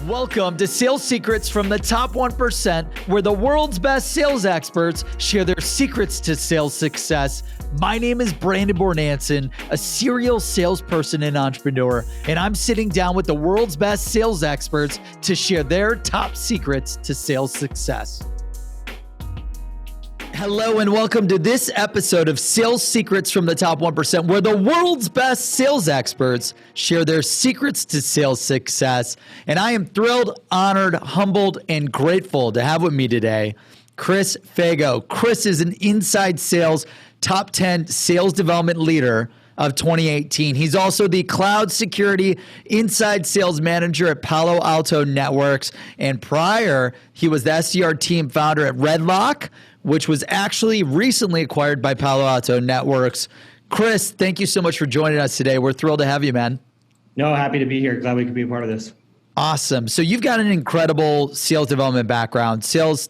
Welcome to Sales Secrets from the Top 1%, where the world's best sales experts share their secrets to sales success. My name is Brandon Bornanson, a serial salesperson and entrepreneur, and I'm sitting down with the world's best sales experts to share their top secrets to sales success. Hello and welcome to this episode of Sales Secrets from the Top 1%, where the world's best sales experts share their secrets to sales success. And I am thrilled, honored, humbled, and grateful to have with me today Chris Fago. Chris is an inside sales top 10 sales development leader of 2018. He's also the cloud security inside sales manager at Palo Alto Networks. And prior, he was the SDR team founder at RedLock, which was actually recently acquired by Palo Alto Networks. Chris, thank you so much for joining us today. We're thrilled to have you, man. No, happy to be here. Glad we could be a part of this. Awesome. So you've got an incredible sales development background, sales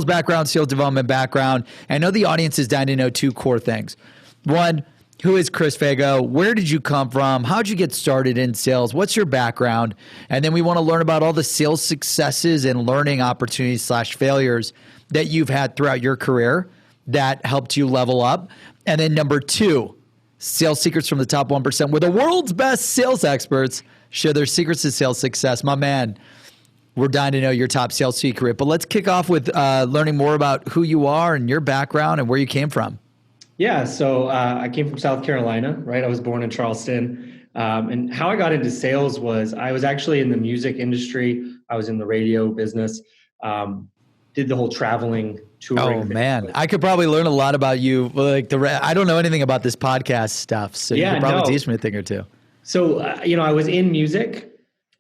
background, sales development background. I know the audience is dying to know two core things. One, who is Chris Fago? Where did you come from? How'd you get started in sales? What's your background? And then we want to learn about all the sales successes and learning opportunities / failures that you've had throughout your career that helped you level up. And then number two, sales secrets from the top 1%, where the world's best sales experts share their secrets to sales success. My man, we're dying to know your top sales secret, but let's kick off with learning more about who you are and your background and where you came from. Yeah, so I came from South Carolina, right? I was born in Charleston. And how I got into sales was I was actually in the music industry. I was in the radio business. Did the whole traveling, touring. Oh man, I could probably learn a lot about you. Like I don't know anything about this podcast stuff, so you could probably teach me a thing or two. So I was in music,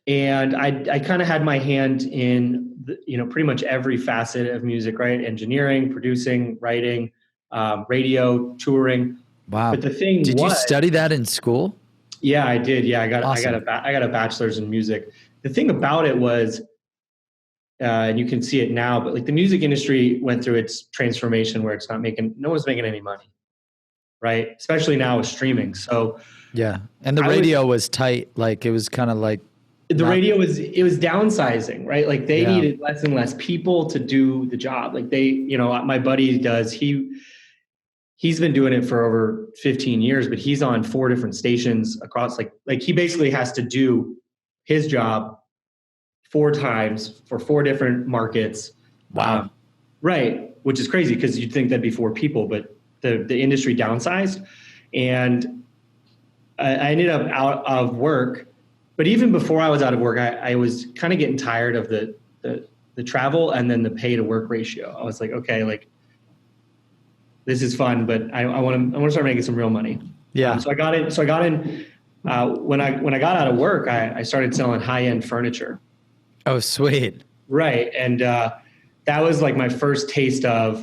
and I kind of had my hand in pretty much every facet of music, right? Engineering, producing, writing, radio, touring. Wow. But the thing did you study that in school? Yeah, I did. Yeah, Awesome. I got a bachelor's in music. The thing about it was. And you can see it now, but like the music industry went through its transformation where no one's making any money, right? Especially now with streaming. So yeah, and the radio was tight. Like it was kind of like radio was downsizing, right? Like they needed less and less people to do the job. Like my buddy does. He's been doing it for over 15 years, but he's on 4 different stations across. Like he basically has to do his job 4 times for 4 different markets. Wow. Right. Which is crazy because you'd think that'd be 4 people, but the industry downsized. And I ended up out of work. But even before I was out of work, I was kind of getting tired of the travel and then the pay to work ratio. I was like, okay, like this is fun, but I want to start making some real money. Yeah. So I got in when I got out of work, I started selling high-end furniture. Oh, sweet. Right. And that was like my first taste of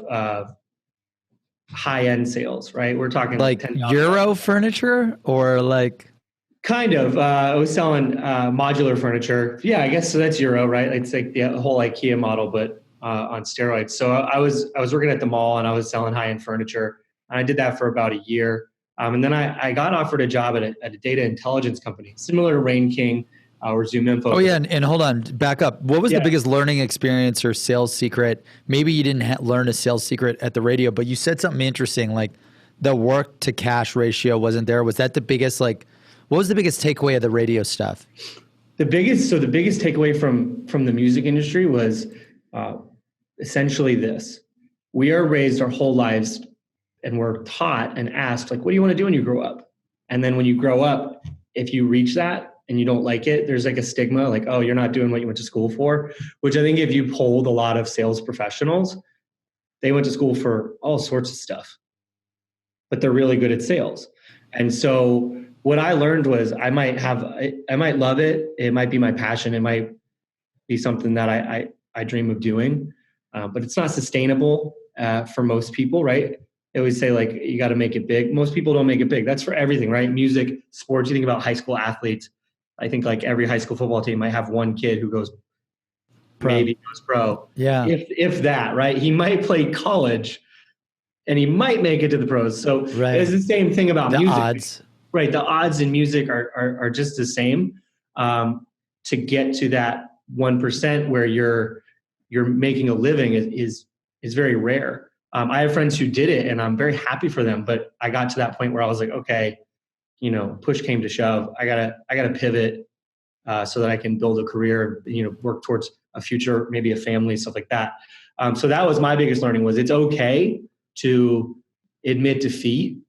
high-end sales, right? We're talking like Euro furniture or like? Kind of. I was selling modular furniture. Yeah, I guess so. That's Euro, right? It's like the whole IKEA model, but on steroids. So I was working at the mall and I was selling high-end furniture. And I did that for about a year. And then I got offered a job at a data intelligence company, similar to Rain King. Or Zoom Info. Oh yeah, and hold on, back up. What was the biggest learning experience or sales secret? Maybe you didn't learn a sales secret at the radio, but you said something interesting, like the work to cash ratio wasn't there. Was that the biggest? Like, what was the biggest takeaway of the radio stuff? The biggest takeaway from the music industry was essentially this: we are raised our whole lives, and we're taught and asked, like, what do you want to do when you grow up? And then when you grow up, if you reach that and you don't like it, there's like a stigma, like, oh, you're not doing what you went to school for, which I think if you polled a lot of sales professionals, they went to school for all sorts of stuff, but they're really good at sales. And so what I learned was I might love it. It might be my passion. It might be something that I dream of doing, but it's not sustainable for most people, right? They always say like, you got to make it big. Most people don't make it big. That's for everything, right? Music, sports. You think about high school athletes. I think like every high school football team might have one kid who goes pro. Yeah. If that, right? He might play college and he might make it to the pros. So it's the same thing about music. Odds. Right. The odds in music are just the same. to get to that 1% where you're making a living is very rare. I have friends who did it, and I'm very happy for them. But I got to that point where I was like, okay, push came to shove. I gotta pivot so that I can build a career, work towards a future, maybe a family, stuff like that. So that was my biggest learning, was it's okay to admit defeat,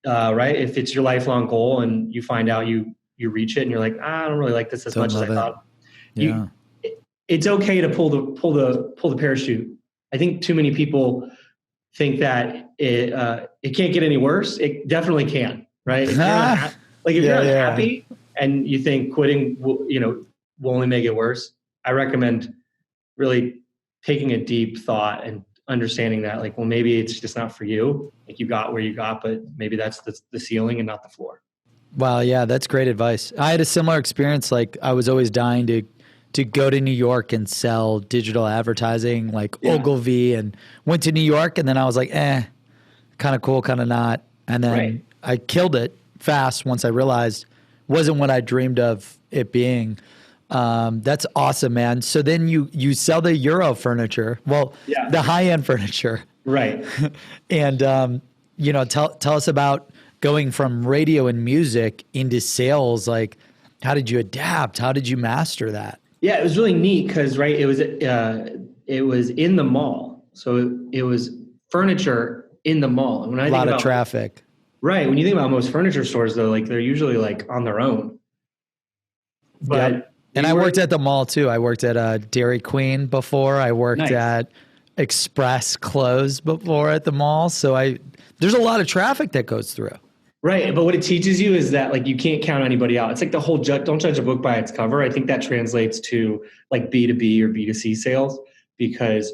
right? If it's your lifelong goal and you find out you reach it and you're like, I don't really like this as much as I thought. Yeah. It's okay to pull the parachute. I think too many people think that it can't get any worse. It definitely can, right? If you're unhappy and you think quitting will only make it worse, I recommend really taking a deep thought and understanding that, like, well, maybe it's just not for you. Like, you got where you got, but maybe that's the ceiling and not the floor. Wow. Yeah, that's great advice. I had a similar experience. Like, I was always dying to go to New York and sell digital advertising, like Ogilvy, and went to New York, and then I was like, kind of cool, kind of not. And then I killed it fast once I realized it wasn't what I dreamed of it being. That's awesome, man. So then you sell the Euro furniture, the high-end furniture. Right. And, tell us about going from radio and music into sales. Like, how did you adapt? How did you master that? Yeah, it was really neat because, right, it was in the mall. So it was furniture in the mall. And when I think about a lot of traffic. Right. When you think about most furniture stores, though, like, they're usually like on their own. But and I worked at the mall too. I worked at Dairy Queen before. I worked at Express Clothes before at the mall. So there's a lot of traffic that goes through. Right. But what it teaches you is that, like, you can't count anybody out. It's like the whole don't judge a book by its cover. I think that translates to like B2B or B2C sales, because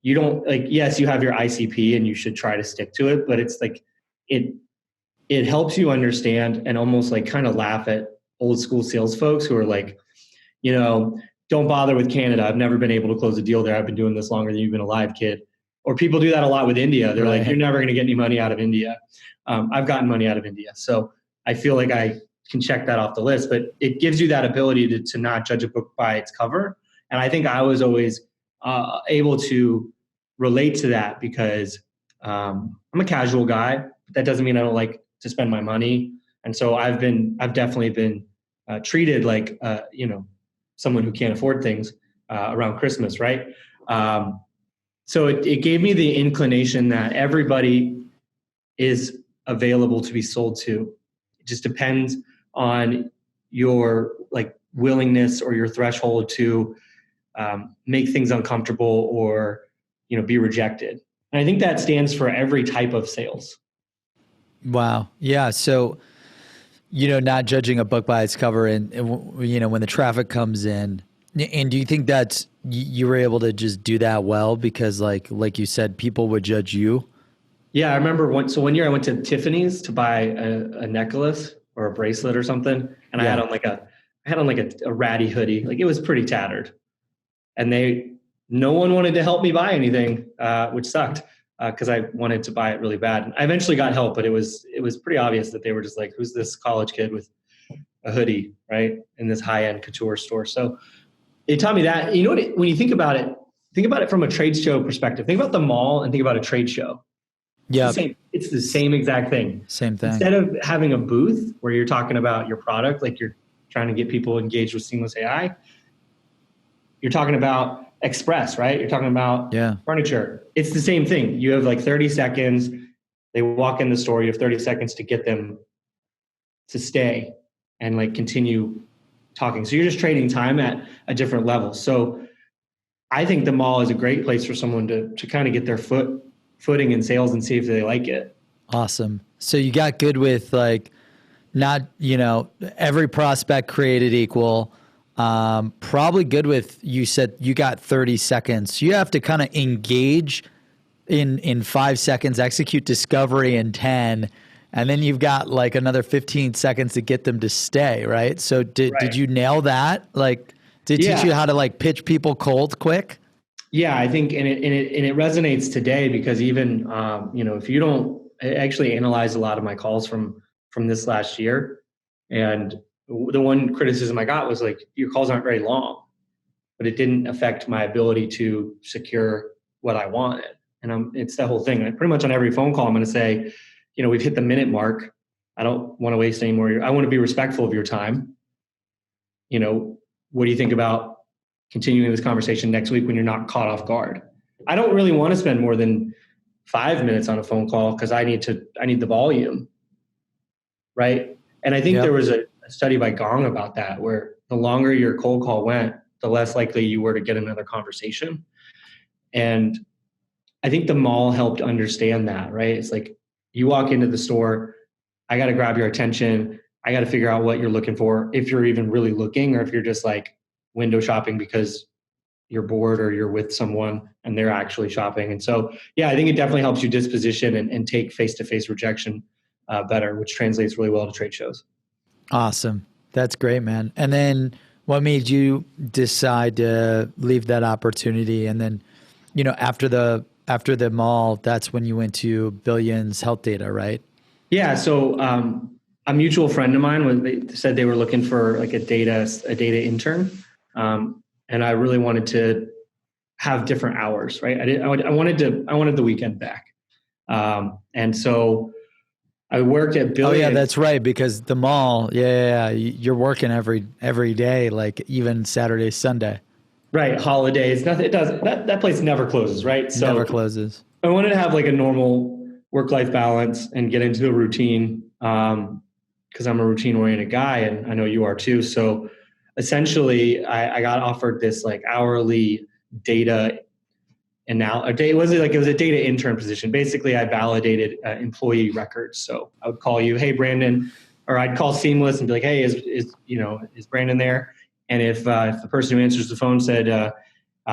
you don't, like, yes, you have your ICP and you should try to stick to it, but it's like it helps you understand and almost like kind of laugh at old school sales folks who are like, don't bother with Canada. I've never been able to close a deal there. I've been doing this longer than you've been alive, kid. Or people do that a lot with India. They're like, you're never going to get any money out of India. I've gotten money out of India. So I feel like I can check that off the list, but it gives you that ability to not judge a book by its cover. And I think I was always able to relate to that because I'm a casual guy. But that doesn't mean I don't like to spend my money. And so I've definitely been treated like, someone who can't afford things around Christmas. Right. So it gave me the inclination that everybody is available to be sold to. It just depends on your like willingness or your threshold to make things uncomfortable or, be rejected. And I think that stands for every type of sales. Wow. Yeah. So, not judging a book by its cover and when the traffic comes in, and do you think that's, you were able to just do that well because like you said, people would judge you? Yeah. I remember one year I went to Tiffany's to buy a necklace or a bracelet or something. And I had on a ratty hoodie. Like, it was pretty tattered, and no one wanted to help me buy anything, which sucked. Because I wanted to buy it really bad. I eventually got help, but it was pretty obvious that they were just like, who's this college kid with a hoodie, right, in this high-end couture store? So it taught me that. You know what? When you think about it from a trade show perspective. Think about the mall and think about a trade show. Yeah, it's the same exact thing. Same thing. Instead of having a booth where you're talking about your product, like you're trying to get people engaged with Seamless AI, you're talking about Express, right? You're talking about furniture. It's the same thing. You have like 30 seconds. They walk in the store. You have 30 seconds to get them to stay and like continue talking. So you're just trading time at a different level. So I think the mall is a great place for someone to kind of get their footing in sales and see if they like it. Awesome. So you got good with like not, every prospect created equal. Probably good with, you said you got 30 seconds. You have to kind of engage in 5 seconds, execute discovery in 10, and then you've got like another 15 seconds to get them to stay, right? So did you nail that? Like, did it teach you how to like pitch people cold quick? Yeah, I think, and it resonates today because even, if you don't, I actually analyze a lot of my calls from this last year, and the one criticism I got was like, your calls aren't very long, but it didn't affect my ability to secure what I wanted. And it's that whole thing. Like pretty much on every phone call, I'm going to say, we've hit the minute mark. I don't want to waste any more. I want to be respectful of your time. What do you think about continuing this conversation next week when you're not caught off guard? I don't really want to spend more than 5 minutes on a phone call because I need the volume. Right. And I think there was a study by Gong about that, where the longer your cold call went, the less likely you were to get another conversation. And I think the mall helped understand that, right? It's like you walk into the store, I got to grab your attention. I got to figure out what you're looking for, if you're even really looking, or if you're just like window shopping because you're bored or you're with someone and they're actually shopping. And so, I think it definitely helps you disposition and take face-to-face rejection better, which translates really well to trade shows. Awesome. That's great, man. And then what made you decide to leave that opportunity? And then, after the mall, that's when you went to Billions Health Data, right? Yeah. So a mutual friend of mine, when they said they were looking for like a data intern, and I really wanted to have different hours, right? I wanted the weekend back, and so I worked at Billions. Oh yeah, that's right. Because the mall, you're working every day, like even Saturday, Sunday. Right, holidays. Nothing. It doesn't. That place never closes, right? So never closes. I wanted to have like a normal work-life balance and get into a routine, because I'm a routine-oriented guy, and I know you are too. So essentially, I got offered this like hourly data. And now it was a data intern position. Basically, I validated employee records. So I would call you, hey, Brandon, or I'd call Seamless and be like, hey, is Brandon there? And if the person who answers the phone said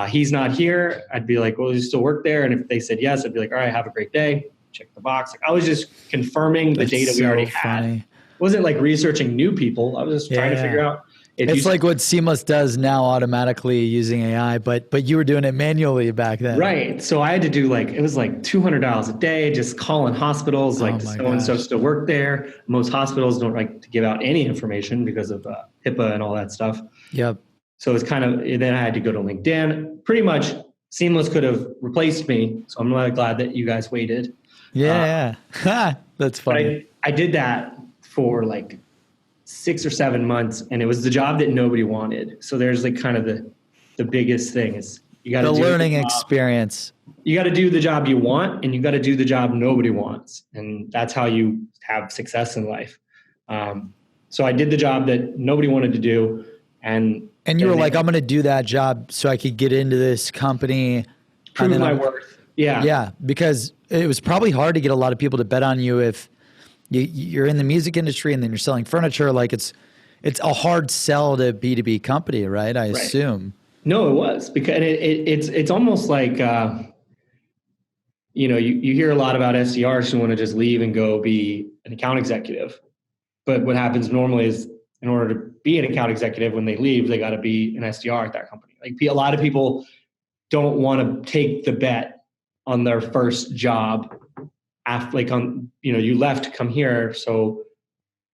he's not here, I'd be like, well, does he still work there? And if they said yes, I'd be like, all right, have a great day. Check the box. Like I was just confirming the data we already had. It wasn't like researching new people. I was just trying to figure out. It's like what Seamless does now automatically using AI, but you were doing it manually back then. Right. So I had to do it was like $200 a day, just calling hospitals, like so-and-so still work there. Most hospitals don't like to give out any information because of HIPAA and all that stuff. Yep. So it's then I had to go to LinkedIn. Pretty much Seamless could have replaced me. So I'm really glad that you guys waited. Yeah. That's funny. I did that for like 6 or 7 months, and it was the job that nobody wanted. So there's like kind of the biggest thing is you got to do the learning experience. You got to do the job you want, and you got to do the job nobody wants, and that's how you have success in life. So I did the job that nobody wanted to do, and you were like, I'm going to do that job so I could get into this company, prove my worth. Yeah, because it was probably hard to get a lot of people to bet on you if you're in the music industry and then you're selling furniture. Like it's a hard sell to B2B company, right? I assume. No, it was because it's almost like, you hear a lot about SDRs who want to just leave and go be an account executive. But what happens normally is in order to be an account executive, when they leave, they got to be an SDR at that company. Like a lot of people don't want to take the bet on their first job. After, you left to come here, so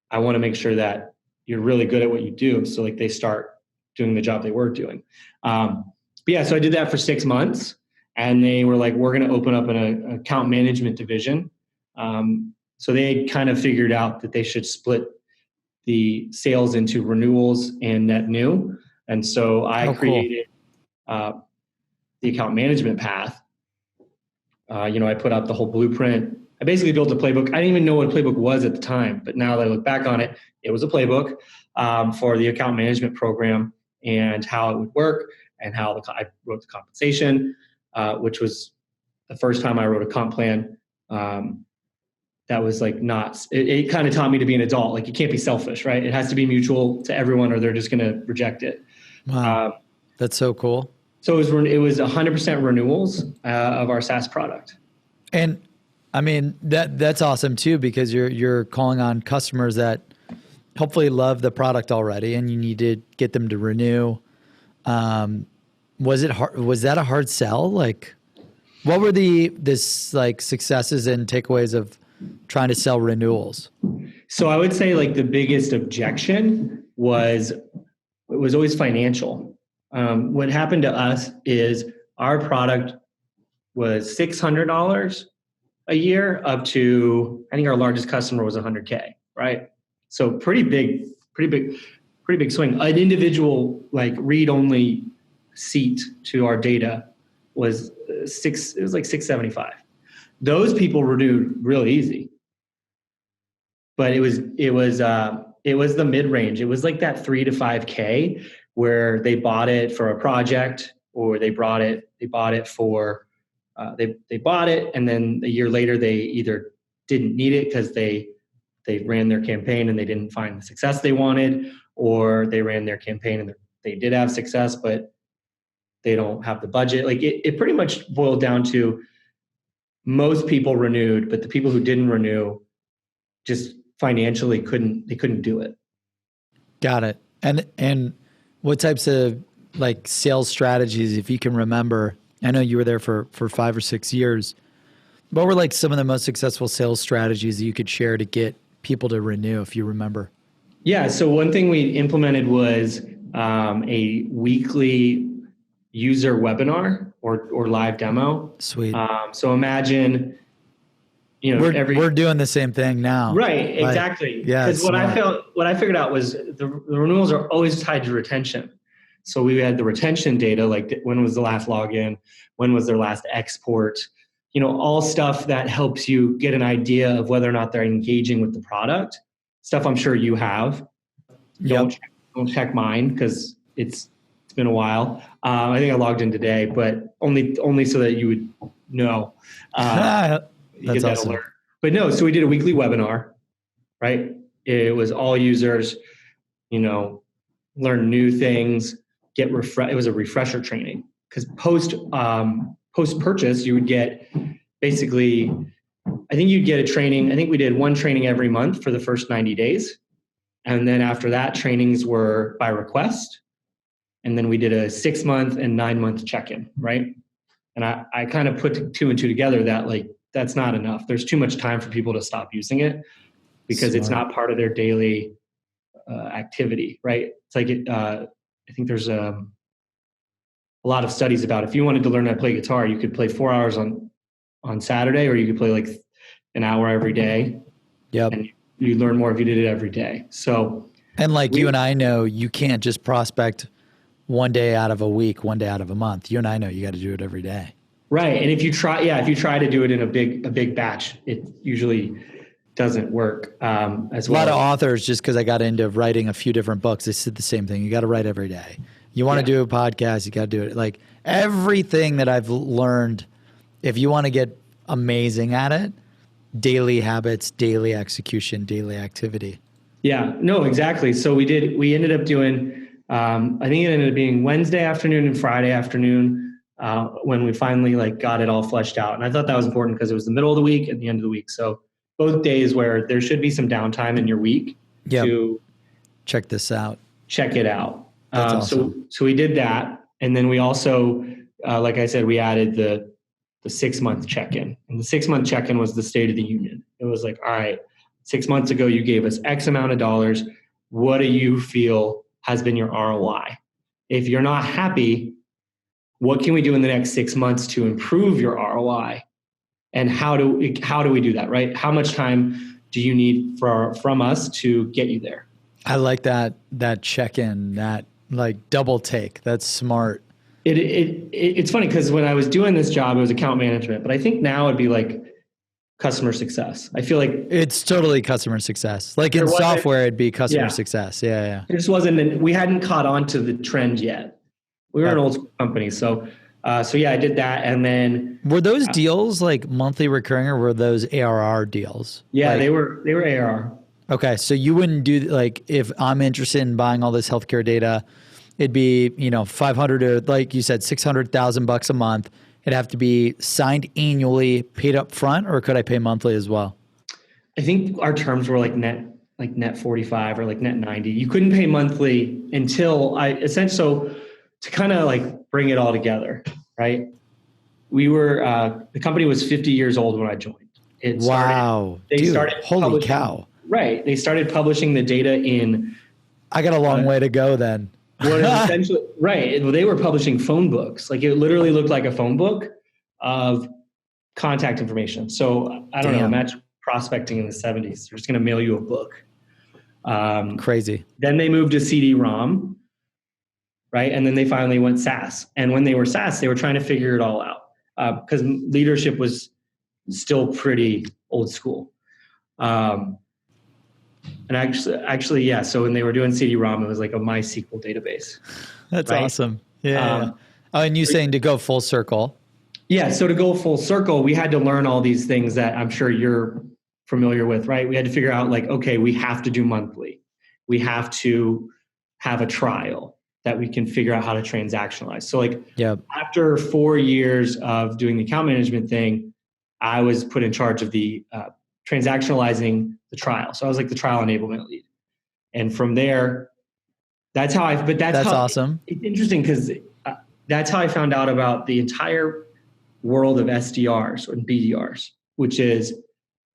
I want to make sure that you're really good at what you do. So like they start doing the job they were doing. So I did that for 6 months, and they were like, we're going to open up an account management division. So they kind of figured out that they should split the sales into renewals and net new. And so I created the account management path. I put out the whole blueprint. I basically built a playbook. I didn't even know what a playbook was at the time, but now that I look back on it, it was a playbook for the account management program and how it would work, and how I wrote the compensation, which was the first time I wrote a comp plan. That was like it kind of taught me to be an adult. Like you can't be selfish, right? It has to be mutual to everyone, or they're just going to reject it. Wow, that's so cool. So it was 100% renewals of our SaaS product. And I mean, that's awesome too, because you're calling on customers that hopefully love the product already, and you need to get them to renew. Was it hard? Was that a hard sell? Like, what were this like successes and takeaways of trying to sell renewals? So I would say like the biggest objection was always financial. What happened to us is our product was $600 a year up to, I think our largest customer was 100K, right? So pretty big swing. An individual like read-only seat to our data was it was like 675. Those people renewed real easy. But it was the mid-range. It was like that 3 to 5K where they bought it for a project, or they bought it for they bought it, and then a year later they either didn't need it because they ran their campaign and they didn't find the success they wanted, or they ran their campaign and they did have success but they don't have the budget. Like it pretty much boiled down to most people renewed, but the people who didn't renew just financially couldn't do it. Got it. And what types of like sales strategies, if you can remember, I know you were there for 5 or 6 years, what were like some of the most successful sales strategies that you could share to get people to renew, if you remember? Yeah. So one thing we implemented was a weekly user webinar or live demo. Sweet. So imagine, we're doing the same thing now. Right. Exactly. Yeah. Because what I figured out was the renewals are always tied to retention. So we had the retention data, like when was the last login? When was their last export? All stuff that helps you get an idea of whether or not they're engaging with the product. Stuff I'm sure you have. Don't check mine because it's been a while. I think I logged in today, but only so that you would know. That's awesome. Alert. But no, so we did a weekly webinar, right? It was all users, learn new things, it was a refresher training, because post purchase, you would get basically, I think you'd get a training. I think we did one training every month for the first 90 days. And then after that, trainings were by request. And then we did a 6-month and 9-month check-in, right? And I kind of put 2 and 2 together that like, that's not enough. There's too much time for people to stop using it because it's not part of their daily activity, right? It's like, I think there's a lot of studies about if you wanted to learn how to play guitar, you could play 4 hours on Saturday, or you could play like an hour every day. Yep. And you learn more if you did it every day. So, and like you and I know, you can't just prospect one day out of a week, one day out of a month. You and I know you got to do it every day. Right. And if you try to do it in a big batch, it usually doesn't work as well. A lot of authors, just because I got into writing a few different books, they said the same thing. You got to write every day. You want to do a podcast, you got to do it. Like everything that I've learned, if you want to get amazing at it, daily habits, daily execution, daily activity. Yeah, no, exactly. So we ended up doing, I think it ended up being Wednesday afternoon and Friday afternoon when we finally like got it all fleshed out. And I thought that was important because it was the middle of the week and the end of the week. So both days where there should be some downtime in your week to check this out. Check it out. That's awesome. So we did that. And then we also, like I said, we added the 6-month check-in. And the 6-month check-in was the State of the Union. It was like, all right, 6 months ago, you gave us X amount of dollars. What do you feel has been your ROI? If you're not happy, what can we do in the next 6 months to improve your ROI? And how do we do that, right? How much time do you need from us to get you there? I like that check-in, that like double take. That's smart. It's funny because when I was doing this job, it was account management, but I think now it'd be like customer success. I feel like it's totally customer success. Like in software, it'd be customer success. Yeah. It just wasn't, we hadn't caught on to the trend yet. We were an old school company. So yeah, I did that. And then were those deals like monthly recurring, or were those ARR deals? Yeah, they were ARR. Okay. So you wouldn't do, like, if I'm interested in buying all this healthcare data, it'd be, 500 or like you said, $600,000 a month. It'd have to be signed annually, paid up front, or could I pay monthly as well? I think our terms were like net 45 or like net 90. You couldn't pay monthly until so to kind of like bring it all together, right? We were, the company was 50 years old when I joined. Holy cow. Right. They started publishing the data in I got a long way to go then. What is essentially right. They were publishing phone books. Like it literally looked like a phone book of contact information. So I don't know, imagine prospecting in the 70s. They're just going to mail you a book. Crazy. Then they moved to CD-ROM, right? And then they finally went SaaS. And when they were SaaS, they were trying to figure it all out because leadership was still pretty old school. And actually, yeah. So when they were doing CD-ROM, it was like a MySQL database. That's awesome. Yeah. And you saying to go full circle. Yeah. So to go full circle, we had to learn all these things that I'm sure you're familiar with, right? We had to figure out like, okay, we have to do monthly. We have to have a trial that we can figure out how to transactionalize. So like after 4 years of doing the account management thing, I was put in charge of the transactionalizing the trial. So I was like the trial enablement lead. And from there, that's awesome. It's interesting because that's how I found out about the entire world of SDRs and BDRs, which is,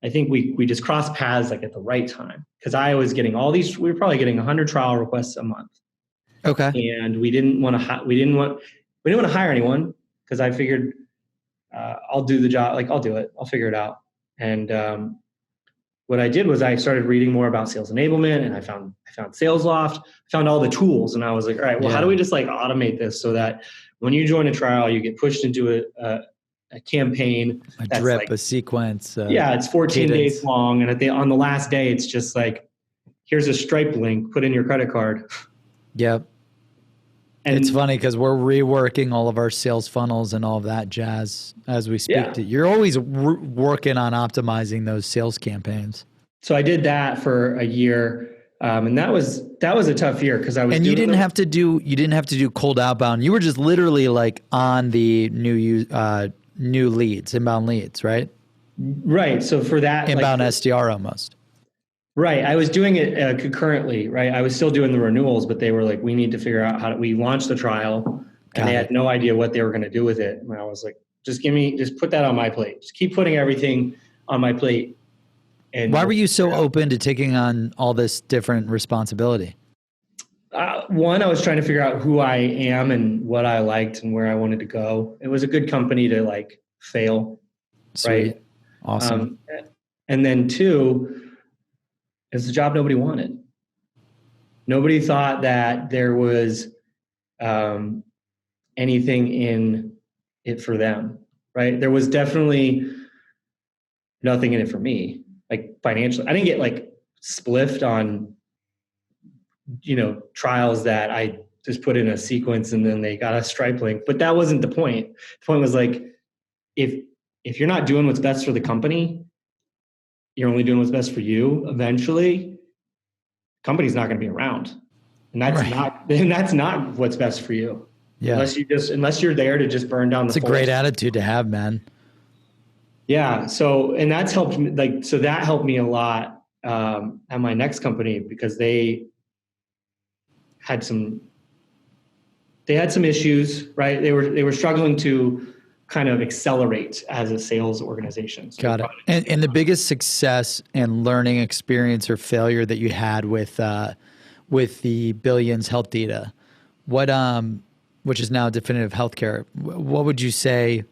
I think we just crossed paths like at the right time. Because I was getting all these, we were probably getting 100 trial requests a month. Okay. And we didn't want to hire anyone because I figured I'll do the job. Like I'll do it. I'll figure it out. And what I did was I started reading more about sales enablement, and I found SalesLoft, found all the tools, and I was like, all right, well, how do we just like automate this so that when you join a trial, you get pushed into a campaign, a drip, like, a sequence. It's 14 days long, and on the last day, it's just like, here's a Stripe link, put in your credit card. Yep. And it's funny because we're reworking all of our sales funnels and all of that jazz as we speak. To you're always working on optimizing those sales campaigns. So I did that for a year, and that was a tough year because I was. And you didn't have to do cold outbound. You were just literally like on the new leads, inbound leads, right? Right. So for that, inbound SDR almost. Right. I was doing it concurrently, right? I was still doing the renewals, but they were like, we need to figure out we launched the trial and they had no idea what they were going to do with it. And I was like, just put that on my plate. Just keep putting everything on my plate. And why were you so open to taking on all this different responsibility? One, I was trying to figure out who I am and what I liked and where I wanted to go. It was a good company to like fail. Sweet. Right. Awesome. And then two, it's a job nobody wanted. Nobody thought that there was anything in it for them, right? There was definitely nothing in it for me, like financially. I didn't get like spliffed on, trials that I just put in a sequence and then they got a Stripe link, but that wasn't the point. The point was like, if you're not doing what's best for the company, you're only doing what's best for you. Eventually, the company's not going to be around, and that's not what's best for you. Yeah. Unless you're there to just burn down the. It's a great attitude to have, man. Yeah. So, and that's helped me. That helped me a lot at my next company because they had some issues, right? They were struggling to kind of accelerate as a sales organization. So got it. And the biggest success and learning experience or failure that you had with the Billions Health Data, which is now Definitive Healthcare, what would you say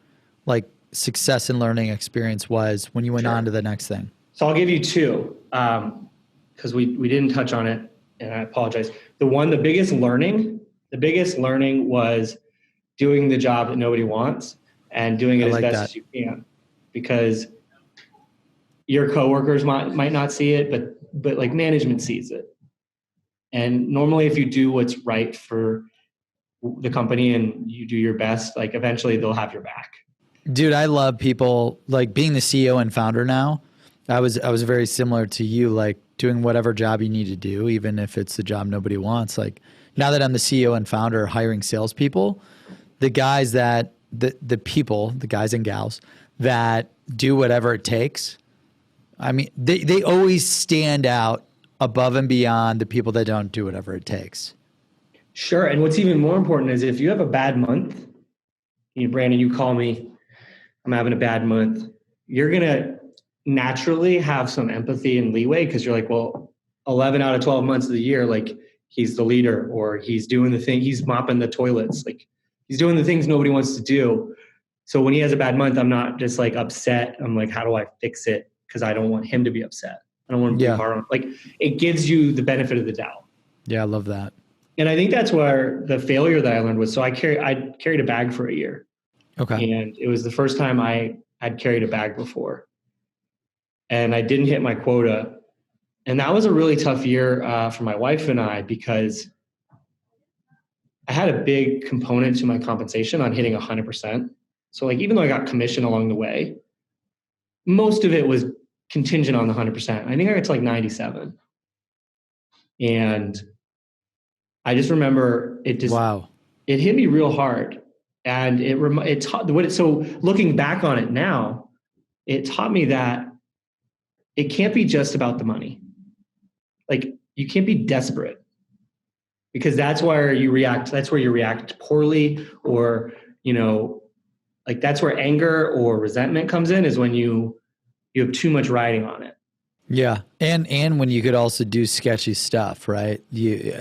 like success and learning experience was when you went on to the next thing? So I'll give you two because we didn't touch on it, and I apologize. The biggest learning was doing the job that nobody wants and doing it as best as you can, because your coworkers might not see it, but like management sees it. And normally if you do what's right for the company and you do your best, like eventually they'll have your back. Dude, I love people like being the CEO and founder now. I was very similar to you, like doing whatever job you need to do, even if it's the job nobody wants. Like now that I'm the CEO and founder, hiring salespeople, the guys that the people, the guys and gals that do whatever it takes, I mean, they always stand out above and beyond the people that don't do whatever it takes. Sure. And what's even more important is if you have a bad month, Brandon, you call me, I'm having a bad month, you're going to naturally have some empathy and leeway because you're like, well, 11 out of 12 months of the year, like he's the leader, or he's doing the thing, he's mopping the toilets. Like he's doing the things nobody wants to do. So when he has a bad month, I'm not just like upset. I'm like, how do I fix it? Because I don't want him to be upset. I don't want him to be hard on. Like it gives you the benefit of the doubt. Yeah, I love that. And I think that's where the failure that I learned was, so I carried a bag for a year. Okay. And it was the first time I had carried a bag before. And I didn't hit my quota. And that was a really tough year for my wife and I, because I had a big component to my compensation on hitting 100%. So like, even though I got commission along the way, most of it was contingent on the 100%. I think I got to like 97. And I just remember it just, it hit me real hard. And it taught so looking back on it now, it taught me that it can't be just about the money. Like you can't be desperate, because that's where you react. That's where you react poorly, or, like that's where anger or resentment comes in, is when you have too much riding on it. Yeah. And when you could also do sketchy stuff, right?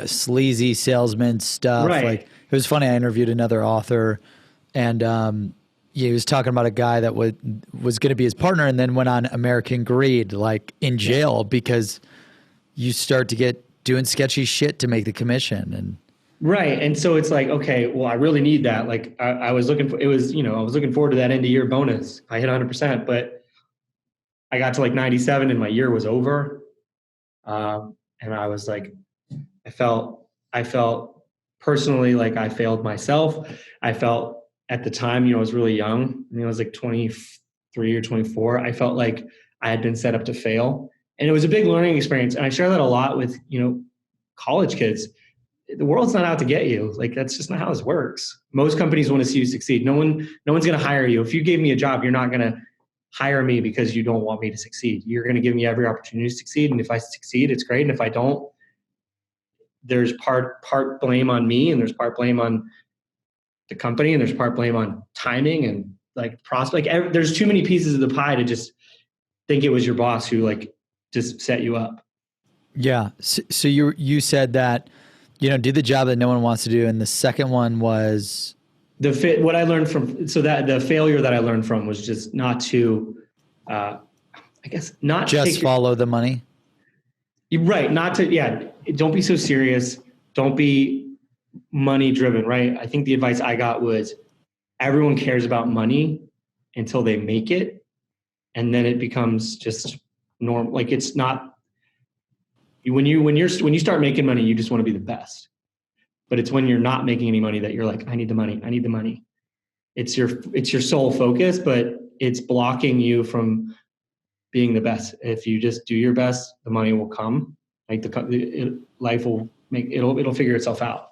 Sleazy salesman stuff. Right. Like it was funny. I interviewed another author, and he was talking about a guy that was going to be his partner, and then went on American Greed, like in jail, because you start to get doing sketchy shit to make the commission. And right. And so it's like, okay, well, I really need that. Like I was looking forward to that end of year bonus. I hit 100%, but I got to like 97 and my year was over. And I was like, I felt personally like I failed myself. I felt at the time, I was really young. I was like 23 or 24. I felt like I had been set up to fail. And it was a big learning experience. And I share that a lot with, college kids. The world's not out to get you. Like, that's just not how this works. Most companies want to see you succeed. No one's going to hire you. If you gave me a job, you're not going to hire me because you don't want me to succeed. You're going to give me every opportunity to succeed. And if I succeed, it's great. And if I don't, there's part blame on me, and there's part blame on the company, and there's part blame on timing and like prospect. There's too many pieces of the pie to just think it was your boss who like just set you up. Yeah. So you said that, do the job that no one wants to do. And the second one was what I learned from, so that the failure that I learned from was just not to, not just follow the money. Right. Not to, don't be so serious. Don't be money driven. Right. I think the advice I got was, everyone cares about money until they make it. And then it becomes just normal. Like it's not, when you start making money, you just want to be the best. But it's when you're not making any money that you're like, I need the money. I need the money. It's your sole focus, but it's blocking you from being the best. If you just do your best, the money will come. Like life will it'll figure itself out.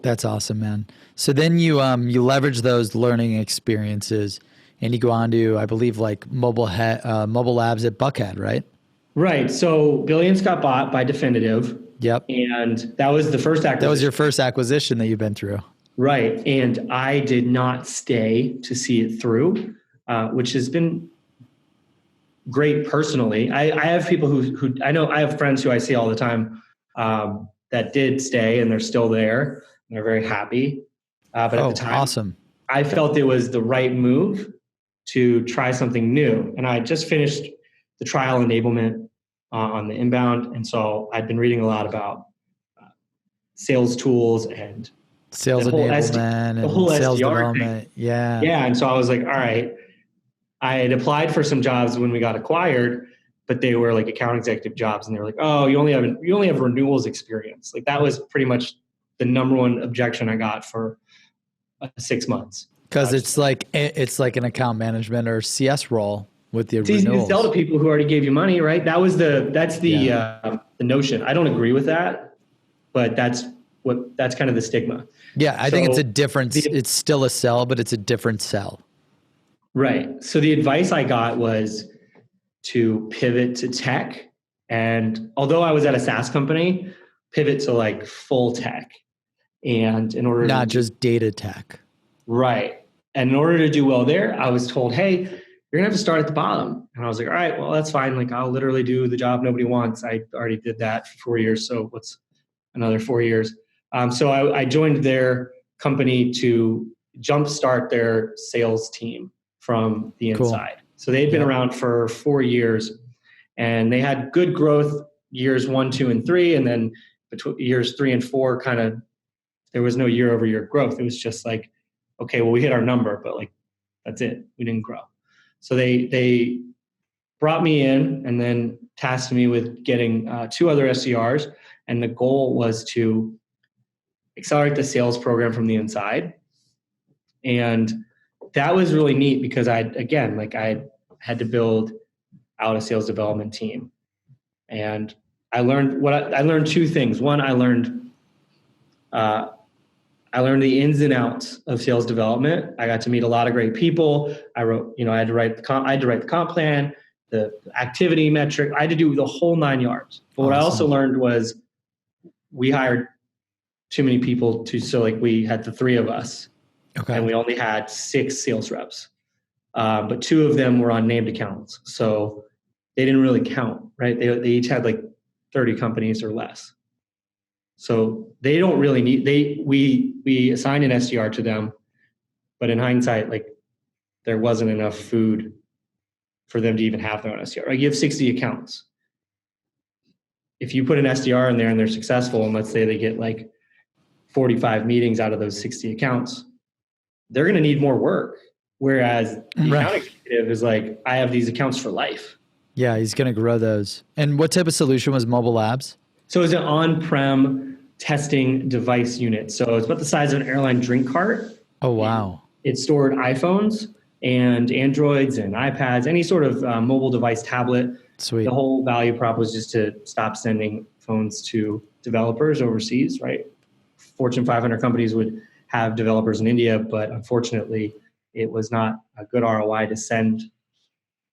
That's awesome, man. So then you leverage those learning experiences, and you go on to, I believe, like mobile labs at Buckhead, right? Right. So Billions got bought by Definitive. Yep. And that was the first acquisition. That was your first acquisition that you've been through. Right. And I did not stay to see it through, which has been great personally. I have people who I know, I have friends who I see all the time that did stay, and they're still there. And they're very happy. But at the time, awesome. I felt it was the right move to try something new. And I just finished the trial enablement on the inbound. And so I'd been reading a lot about sales tools and sales enablement and sales development. Thing. Yeah. Yeah. And so I was like, all right, I had applied for some jobs when we got acquired, but they were like account executive jobs. And they were like, oh, you only have renewals experience. Like that was pretty much the number one objection I got for 6 months. Because it's like an account management or CS role with the renewals. It's easy to sell to people who already gave you money, right? That's the notion. I don't agree with that, but that's kind of the stigma. Yeah, I think it's a different. It's still a sell, but it's a different sell. Right. So the advice I got was to pivot to tech, and although I was at a SaaS company, pivot to like full tech, and in order not just data tech. Right. And in order to do well there, I was told, hey, you're gonna have to start at the bottom. And I was like, all right, well, that's fine. Like I'll literally do the job nobody wants. I already did that for 4 years. So another 4 years. So I joined their company to jumpstart their sales team from the inside. So they'd been around for 4 years, and they had good growth years 1, 2, and 3. And then between years 3 and 4, kind of, there was no year over year growth. It was just like, okay, well, we hit our number, but like, that's it. We didn't grow. So they brought me in and then tasked me with getting 2 other SDRs. And the goal was to accelerate the sales program from the inside. And that was really neat because I had to build out a sales development team. And I learned 2 things. One, I learned the ins and outs of sales development. I got to meet a lot of great people. I had to write the comp plan, the activity metric. I had to do the whole 9 yards. But what I also learned was we hired too many people we had the 3 of us, and we only had 6 sales reps. But 2 of them were on named accounts, so they didn't really count, right? They each had like 30 companies or less. So they don't really need, we assigned an SDR to them, but in hindsight, like there wasn't enough food for them to even have their own SDR. Like you have 60 accounts. If you put an SDR in there and they're successful, and let's say they get like 45 meetings out of those 60 accounts, they're going to need more work. Whereas the account executive is like, I have these accounts for life. Yeah, he's going to grow those. And what type of solution was Mobile Labs? So it's an on-prem testing device unit. So it's about the size of an airline drink cart. Oh, wow. It stored iPhones and Androids and iPads, any sort of mobile device tablet. Sweet. The whole value prop was just to stop sending phones to developers overseas, right? Fortune 500 companies would have developers in India, but unfortunately, it was not a good ROI to send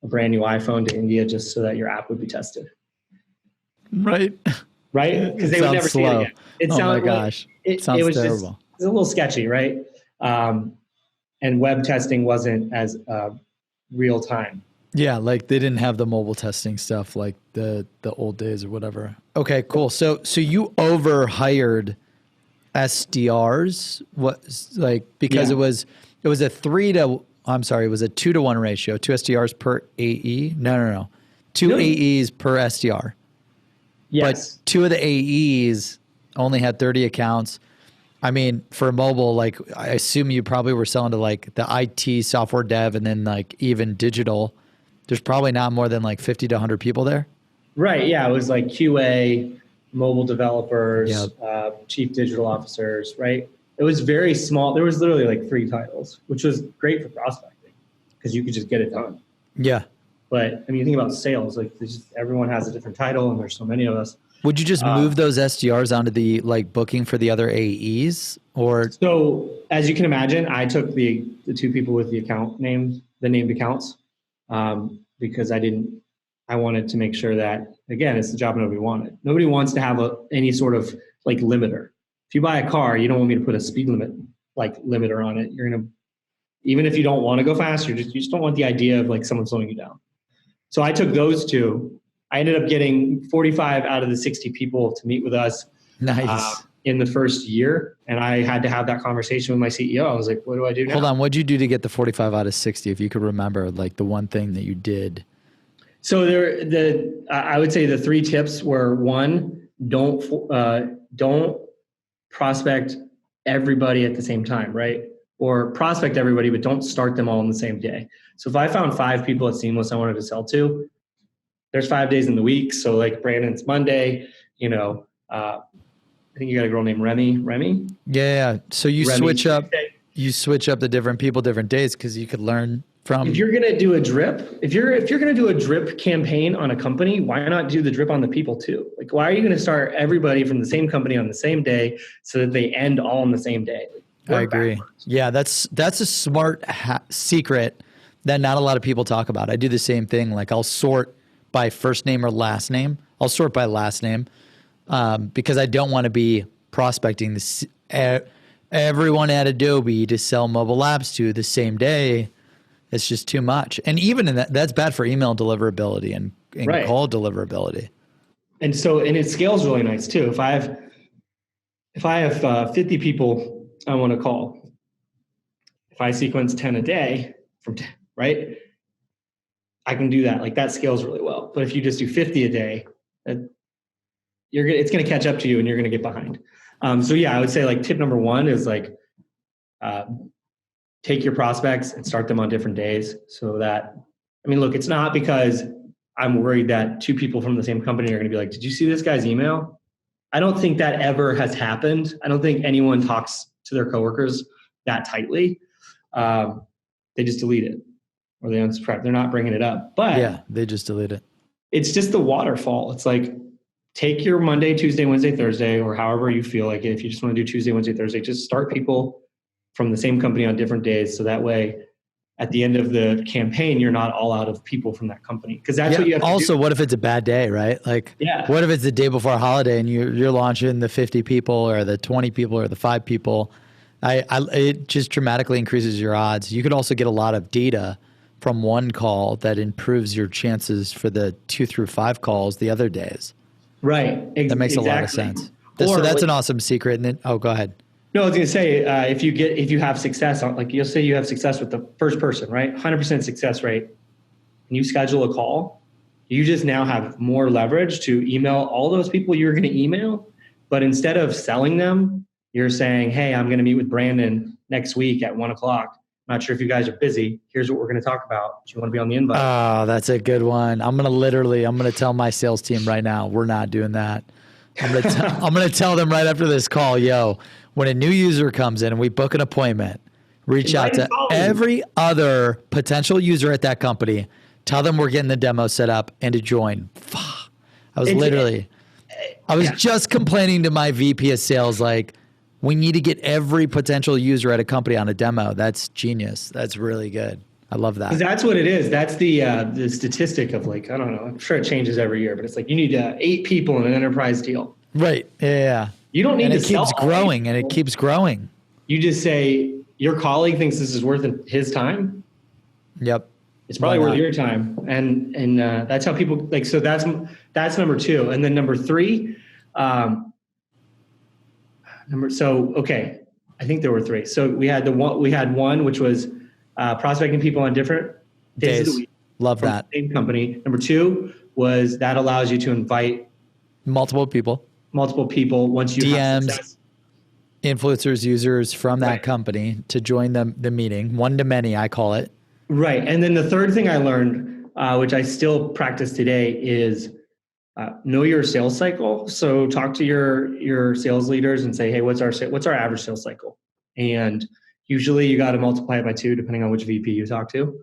a brand new iPhone to India just so that your app would be tested. Right. Right? Because they would never see it again. Oh my gosh. It sounds was terrible. It's a little sketchy, right? And web testing wasn't as real time. Yeah, like they didn't have the mobile testing stuff like the old days or whatever. Okay, cool. So you overhired SDRs? Because it was a 2 to 1 ratio, 2 SDRs per AE. No. 2 AEs per SDR. Yes. But 2 of the AEs only had 30 accounts. I mean, for mobile, like I assume you probably were selling to like the IT software dev and then like even digital. There's probably not more than like 50 to 100 people there. Right. Yeah. It was like QA, mobile developers, chief digital officers, right? It was very small. There was literally like 3 titles, which was great for prospecting because you could just get it done. Yeah. But I mean, you think about sales, like everyone has a different title and there's so many of us. Would you just move those SDRs onto the like booking for the other AEs or? So as you can imagine, I took the 2 people with the named accounts, because I wanted to make sure that, again, it's the job nobody wanted. Nobody wants to have any sort of like limiter. If you buy a car, you don't want me to put a speed limiter on it. You're going to, even if you don't want to go fast, you just don't want the idea of like someone slowing you down. So I took those 2. I ended up getting 45 out of the 60 people to meet with us. Nice. In the first year. And I had to have that conversation with my CEO. I was like, what do I do now? Hold on. What'd you do to get the 45 out of 60? If you could remember like the one thing that you did. So I would say the 3 tips were: 1, don't prospect everybody at the same time, right? Or prospect everybody, but don't start them all on the same day. So if I found 5 people at Seamless I wanted to sell to, there's 5 days in the week. So like Brandon's Monday, I think you got a girl named Remy. Yeah. So you switch up the different people, different days, because you could learn from. If you're going to do a drip, if you're going to do a drip campaign on a company, why not do the drip on the people too? Like, why are you going to start everybody from the same company on the same day so that they end all on the same day? I agree. Backwards. Yeah, that's a smart secret that not a lot of people talk about. I do the same thing. Like I'll sort by first name or last name. I'll sort by last name because I don't want to be prospecting everyone at Adobe to sell mobile apps to the same day. It's just too much. And even in that's bad for email deliverability and call deliverability. And it scales really nice too. If I have if I have 50 people I want to call, if I sequence 10 a day from 10, right? I can do that. Like that scales really well. But if you just do 50 a day, it's going to catch up to you and you're going to get behind. So yeah, I would say like tip number one is like, take your prospects and start them on different days so that, I mean, look, it's not because I'm worried that two people from the same company are going to be like, did you see this guy's email? I don't think that ever has happened. I don't think anyone talks to their coworkers that tightly. They just delete it or they unsubscribe. They're not bringing it up. But yeah, they just delete it. It's just the waterfall. It's like, take your Monday, Tuesday, Wednesday, Thursday, or however you feel like it. If you just want to do Tuesday, Wednesday, Thursday, just start people from the same company on different days. So that way, at the end of the campaign, you're not all out of people from that company. Because that's what you have to also, do. what if it's a bad day, right? Like, what if it's the day before a holiday and you're launching the 50 people or the 20 people or the 5 people? It just dramatically increases your odds. You could also get a lot of data from one call that improves your chances for the 2 through 5 calls the other days. Right. That makes a lot of sense. So that's an awesome secret. And then, go ahead. No, I was going to say, if you have success, like you'll say you have success with the first person, right? 100% success rate. And you schedule a call, you just now have more leverage to email all those people you're going to email. But instead of selling them, you're saying, hey, I'm going to meet with Brandon next week at 1:00. Not sure if you guys are busy. Here's what we're going to talk about. Do you want to be on the invite? Oh, that's a good one. I'm going to tell my sales team right now, we're not doing that. I'm going to tell them right after this call, yo, when a new user comes in and we book an appointment, reach out to every other potential user at that company, tell them we're getting the demo set up and to join. I was just complaining to my VP of sales, like, we need to get every potential user at a company on a demo. That's genius. That's really good. I love that. That's what it is. That's the statistic of like, I don't know, I'm sure it changes every year, but it's like you need 8 people in an enterprise deal. Right. Yeah. You don't need to sell. It keeps growing and it keeps growing. You just say, your colleague thinks this is worth his time. Yep. It's probably worth your time. And that's how people like, so that's number 2. And then number 3, I think there were 3. So we had one, which was prospecting people on different days of the week. Love that. Same company. Number 2 was that allows you to invite multiple people once you have success. Influencers, users from that company to join the meeting. One to many, I call it. Right. And then the third thing I learned, which I still practice today, is know your sales cycle. So talk to your sales leaders and say, hey, what's our average sales cycle? And usually you got to multiply it by 2, depending on which VP you talk to.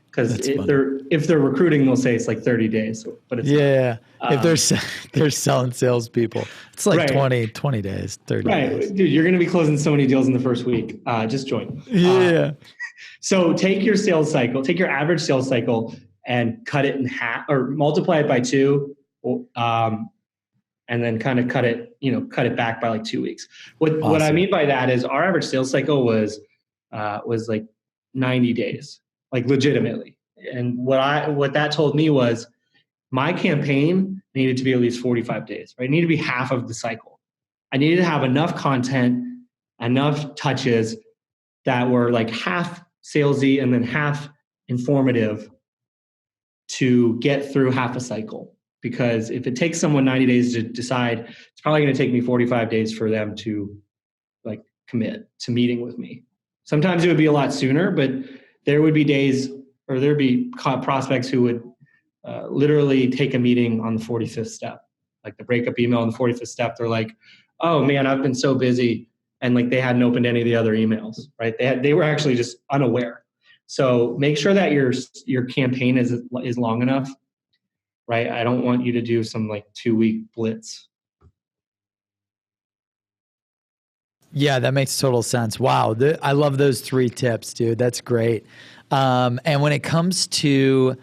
Because if they're recruiting, they'll say it's like 30 days. But it's if they're selling salespeople, it's like 20 days, 30 days. Right, dude, you're going to be closing so many deals in the first week. Just join. So take your sales cycle, take your average sales cycle, and cut it in half, or multiply it by 2, and then kind of cut it back by like 2 weeks. What I mean by that is our average sales cycle was like 90 days. Like legitimately. And what that told me was my campaign needed to be at least 45 days, right? It needed to be half of the cycle. I needed to have enough content, enough touches that were like half salesy and then half informative to get through half a cycle. Because if it takes someone 90 days to decide, it's probably going to take me 45 days for them to like commit to meeting with me. Sometimes it would be a lot sooner, but there would be days, or there'd be prospects who would literally take a meeting on the 45th step, like the breakup email on the 45th step. They're like, "Oh man, I've been so busy," and like they hadn't opened any of the other emails, right? They were actually just unaware. So make sure that your campaign is long enough, right? I don't want you to do some like 2-week blitz. Yeah, that makes total sense. Wow. I love those 3 tips, dude. That's great. And when it comes to,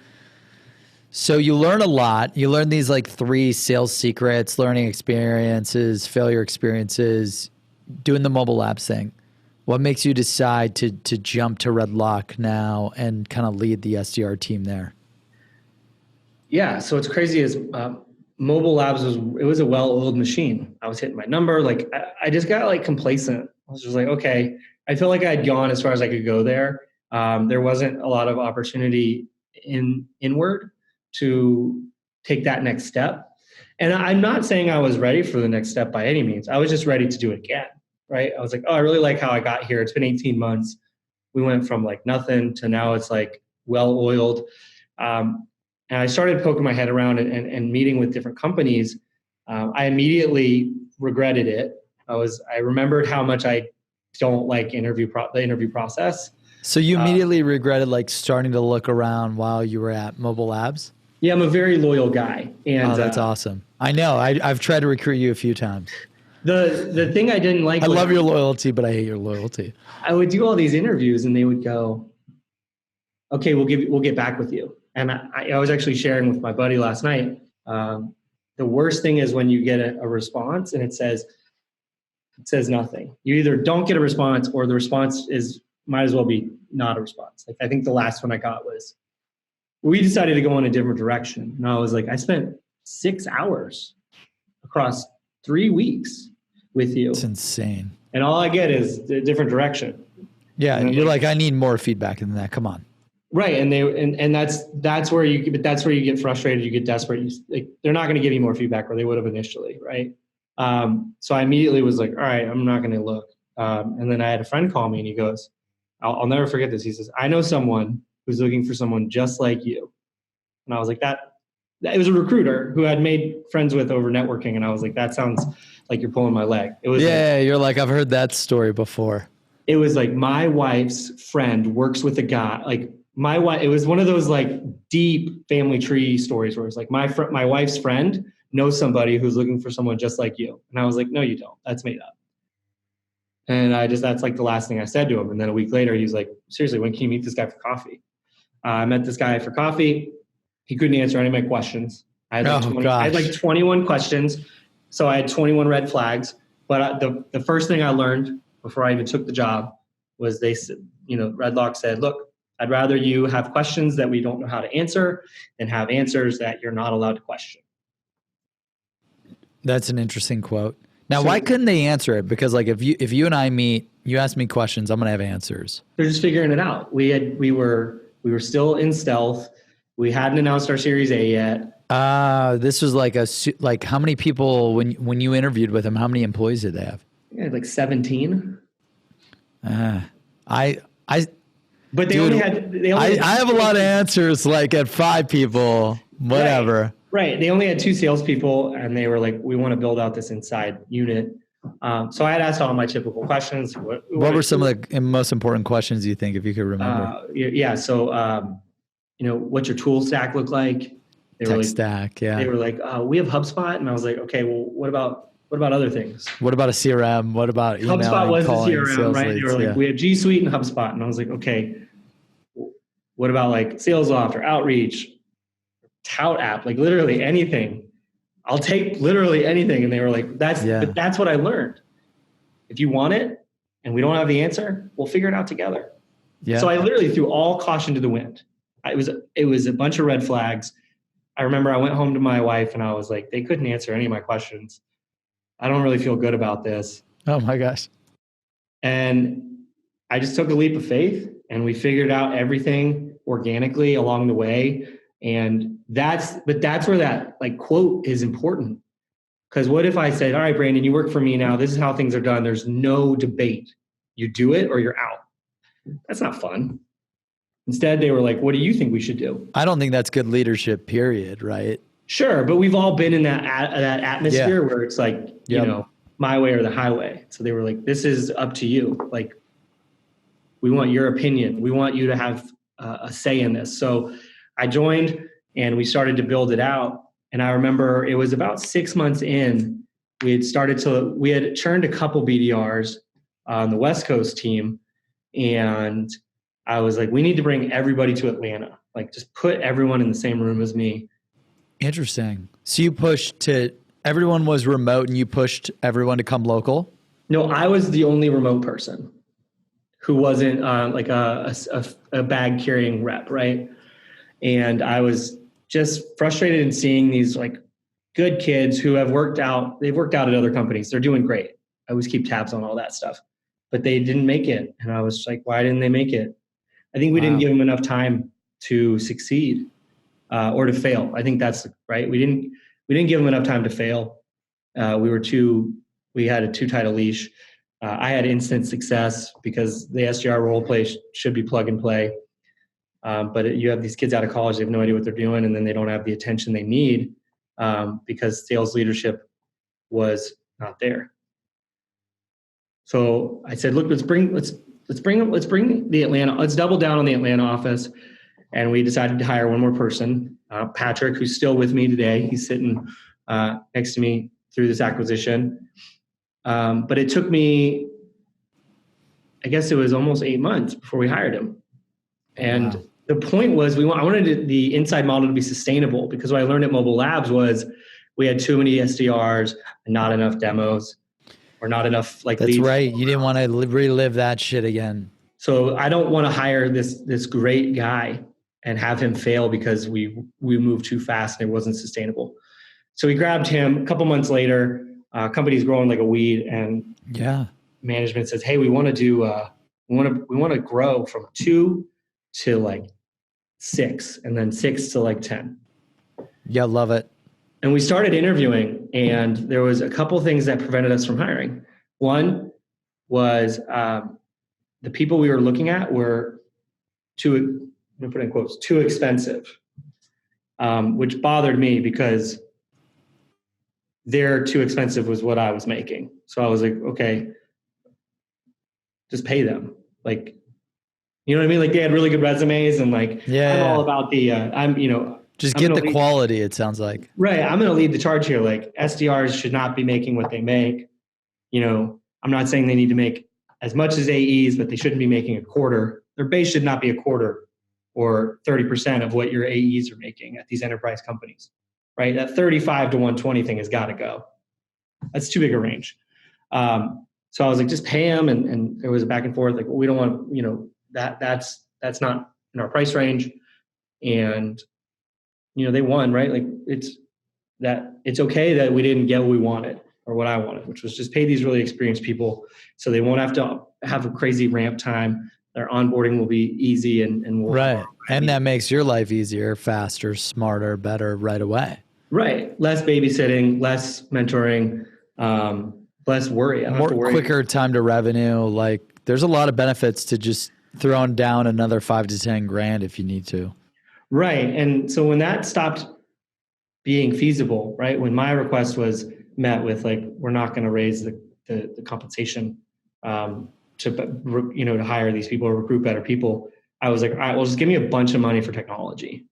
so you learn a lot. You learn these like 3 sales secrets, learning experiences, failure experiences, doing the mobile labs thing. What makes you decide to jump to RedLock now and kind of lead the SDR team there? Yeah. So what's crazy is Mobile Labs it was a well-oiled machine. I was hitting my number. Like I just got like complacent. I was just like, okay, I feel like I'd gone as far as I could go there. There wasn't a lot of opportunity inward to take that next step. And I'm not saying I was ready for the next step by any means. I was just ready to do it again, right? I was like, oh, I really like how I got here. It's been 18 months. We went from like nothing to now it's like well-oiled. And I started poking my head around and meeting with different companies. I immediately regretted it. I remembered how much I don't like the interview process. So you immediately regretted like starting to look around while you were at Mobile Labs? Yeah, I'm a very loyal guy. And that's awesome. I know. I've tried to recruit you a few times. The thing I didn't like. I love your loyalty, but I hate your loyalty. I would do all these interviews, and they would go, "Okay, we'll get back with you." And I was actually sharing with my buddy last night. The worst thing is when you get a response and it says nothing. You either don't get a response, or the response might as well be not a response. Like I think the last one I got was, we decided to go in a different direction. And I was like, I spent 6 hours across 3 weeks with you. It's insane. And all I get is a different direction. Yeah. And you're like, I need more feedback than that. Come on. Right. And that's where you get frustrated. You get desperate. They're not going to give you more feedback, or they would have initially. Right. So I immediately was like, all right, I'm not going to look. And then I had a friend call me, and he goes, I'll never forget this. He says, I know someone who's looking for someone just like you. And I was like, it was a recruiter who I'd made friends with over networking. And I was like, that sounds like you're pulling my leg. It was you're like, I've heard that story before. It was like my wife's friend works with a guy. Like my wife, it was one of those like deep family tree stories where it's like my wife's friend knows somebody who's looking for someone just like you. And I was like, no, you don't. That's made up. And that's like the last thing I said to him. And then a week later, he was like, seriously, when can you meet this guy for coffee? I met this guy for coffee. He couldn't answer any of my questions. I had like 21 questions. So I had 21 red flags. But the first thing I learned before I even took the job was they said, RedLock said, look, I'd rather you have questions that we don't know how to answer than have answers that you're not allowed to question. That's an interesting quote. Now, why couldn't they answer it? Because like if you and I meet, you ask me questions, I'm gonna have answers. They're just figuring it out. We were still in stealth. We hadn't announced our Series A yet. This was like how many people when you interviewed with them? How many employees did they have? Yeah, like 17. But they only had. I have a lot of answers. Like at 5 people, whatever. Right. They only had 2 salespeople, and they were like, we want to build out this inside unit. So I had asked all my typical questions. What were some of the most important questions you think, if you could remember? So, what's your tool stack look like? Tech stack. Yeah. They were like, we have HubSpot. And I was like, okay, well, what about other things? What about a CRM? What about email? HubSpot was the CRM, right? Leads, they were like, we have G Suite and HubSpot. And I was like, okay, what about like SalesLoft or Outreach? Tout app, like literally anything. I'll take literally anything. And they were like, but that's what I learned. If you want it and we don't have the answer, we'll figure it out together. Yeah. So I literally threw all caution to the wind. It was a bunch of red flags. I remember I went home to my wife and I was like, they couldn't answer any of my questions. I don't really feel good about this. Oh my gosh. And I just took a leap of faith, and we figured out everything organically along the way. And that's where that like quote is important. Because what if I said, all right, Brandon, you work for me now. This is how things are done. There's no debate. You do it or you're out. That's not fun. Instead, they were like, what do you think we should do? I don't think that's good leadership, period, right? Sure. But we've all been in that atmosphere where it's like, my way or the highway. So they were like, this is up to you. Like, we want your opinion. We want you to have a say in this. So I joined and we started to build it out. And I remember it was about 6 months in, we had churned a couple BDRs on the West Coast team. And I was like, we need to bring everybody to Atlanta. Like, just put everyone in the same room as me. Interesting. So you pushed everyone was remote and you pushed everyone to come local? No, I was the only remote person who wasn't like a bag carrying rep, right? And I was just frustrated in seeing these like good kids who have worked out. They've worked out at other companies. They're doing great. I always keep tabs on all that stuff, but they didn't make it. And I was like, why didn't they make it? I think we didn't give them enough time to succeed or to fail. I think that's right. We didn't give them enough time to fail. We had a too tight a leash. I had instant success because the SDR role play should be plug and play. But you have these kids out of college, they have no idea what they're doing, and then they don't have the attention they need because sales leadership was not there. So I said, look, let's bring the Atlanta, let's double down on the Atlanta office. And we decided to hire one more person, Patrick, who's still with me today. He's sitting next to me through this acquisition. But it took me, I guess it was almost 8 months before we hired him. And the point was I wanted the inside model to be sustainable, because what I learned at Mobile Labs was we had too many SDRs and not enough demos or not enough That's leads. right. You didn't want to relive that shit again. So I don't want to hire this great guy and have him fail because we moved too fast and it wasn't sustainable. So we grabbed him. A couple months later, company's growing like a weed, and management says, "Hey, we want to grow from 2 to like 6, and then 6 to like 10." Yeah, love it. And we started interviewing, and there was a couple things that prevented us from hiring. One was the people we were looking at were too, I'm gonna put in quotes, too expensive, which bothered me because they're too expensive was what I was making. So I was like, okay, just pay them. Like, you know what I mean? Like they had really good resumes, and like, I'm all about the, just get the quality, it sounds like. Right. I'm going to lead the charge here. Like SDRs should not be making what they make. I'm not saying they need to make as much as AEs, but they shouldn't be making a quarter. Their base should not be a quarter or 30% of what your AEs are making at these enterprise companies, right? That 35 to 120 thing has got to go. That's too big a range. So I was like, just pay them. And there was a back and forth. Like, we don't want, that's not in our price range. And, they won, right? Like it's okay that we didn't get what we wanted or what I wanted, which was just pay these really experienced people so they won't have to have a crazy ramp time. Their onboarding will be easy and we'll right. And that makes your life easier, faster, smarter, better right away. Right. Less babysitting, less mentoring, less worry. I don't have to worry. Quicker time to revenue. Like there's a lot of benefits to just throwing down another 5 to 10 grand if you need to. Right. And so when that stopped being feasible, right, when my request was met with like, we're not going to raise the compensation to hire these people or recruit better people, I was like, all right, well, just give me a bunch of money for technology.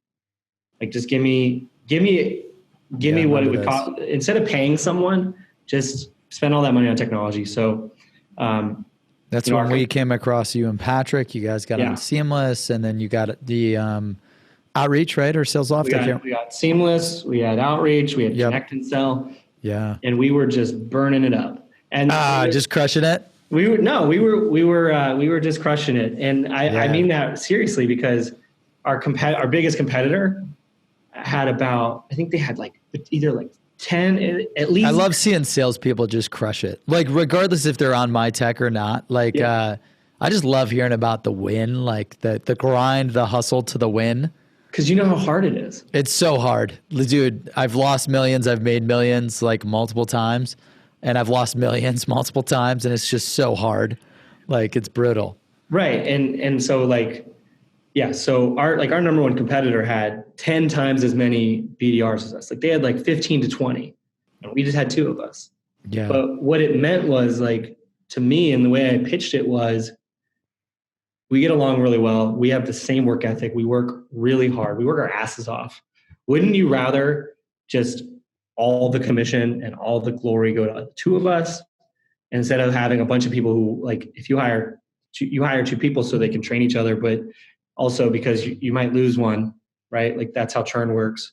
Like, just give me what it would cost. Instead of paying someone, just spend all that money on technology. So that's when we came across you and Patrick. You guys got on Seamless, and then you got the Outreach, right? Or Sales Loft? We got Seamless, we had Outreach, we had Connect and Sell. Yeah. And we were just burning it up. And just crushing it? We were just crushing it. And I mean that seriously, because our biggest competitor had about, I think they had like either like 10 at least. I love seeing salespeople just crush it. Like regardless if they're on my tech or not. Like I just love hearing about the win, like the grind, the hustle to the win. Because you know how hard it is. It's so hard. Dude, I've lost millions. I've made millions like multiple times. And I've lost millions multiple times. And it's just so hard. Like it's brutal. Right. And so like, so our number one competitor had 10 times as many BDRs as us. Like they had like 15 to 20. And we just had 2 of us. Yeah. But what it meant was like, to me, and the way I pitched it was, we get along really well. We have the same work ethic. We work really hard. We work our asses off. Wouldn't you rather just all the commission and all the glory go to the 2 of us instead of having a bunch of people who, like, if you hire 2 people so they can train each other, but also because you might lose one, right? Like that's how churn works.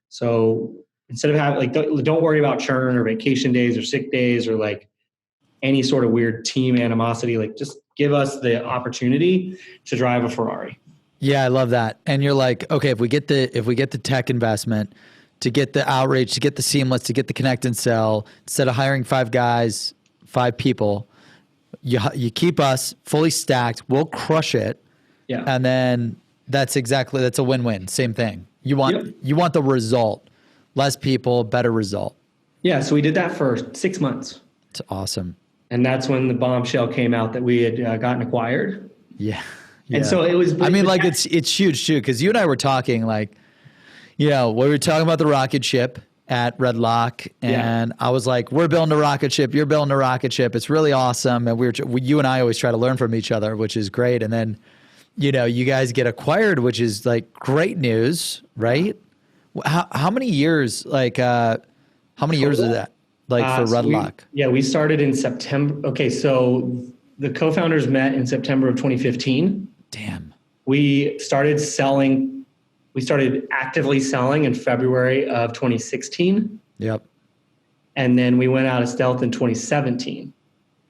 So instead of having don't worry about churn or vacation days or sick days or like any sort of weird team animosity, like just give us the opportunity to drive a Ferrari. Yeah, I love that. And you're like, okay, if we get the tech investment, to get the outreach, to get the seamless, to get the connect and sell. Instead of hiring 5 guys, 5 people, you keep us fully stacked. We'll crush it. Yeah. And then that's a win-win. Same thing. You want the result. Less people, better result. Yeah. So we did that for 6 months. It's awesome. And that's when the bombshell came out that we had gotten acquired. Yeah. And so it was. I mean, like it's huge too, because you and I were talking like, we were talking about the rocket ship at RedLock, and I was like, we're building a rocket ship, you're building a rocket ship. It's really awesome. And you and I always try to learn from each other, which is great. And then, you guys get acquired, which is like great news, right? How many years, how many years is that? Like for RedLock? We started in September. Okay. So the co-founders met in September of 2015. Damn. We started actively selling in February of 2016. Yep. And then we went out of stealth in 2017.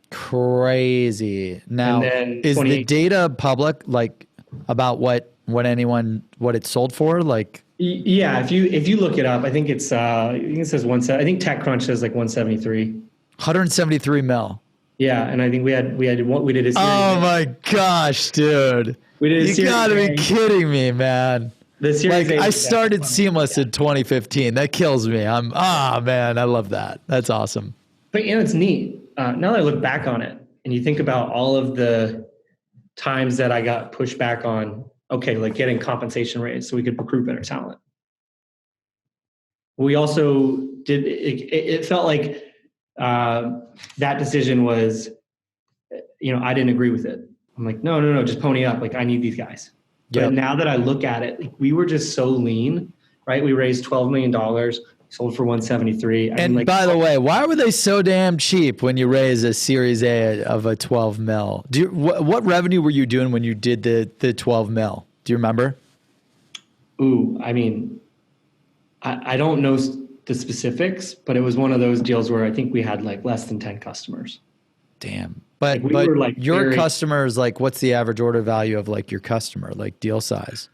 Crazy. Now, is the data public, like about what it sold for? Like, yeah, if you look it up, I think it's I think it says I think TechCrunch says like 173. 173 mil. Yeah, and I think we did a series. Oh my gosh, dude! You gotta be kidding me, man. The series I started Seamless in 2015. That kills me. Man, I love that. That's awesome. But it's neat. Now that I look back on it, and you think about all of the times that I got pushed back on, like getting compensation raised so we could recruit better talent. We also did. It felt like that decision was, I didn't agree with it. I'm like, no, just pony up. Like, I need these guys. Yep. But now that I look at it, like, we were just so lean, right? We raised $12 million, sold for 173. And by the way, why were they so damn cheap when you raise a Series A of a 12 mil? What revenue were you doing when you did the 12 mil? Do you remember? Ooh, I mean, I don't know the specifics, but it was one of those deals where I think we had like less than 10 customers. Damn. But your customers, like, what's the average order value of like your customer, like deal size?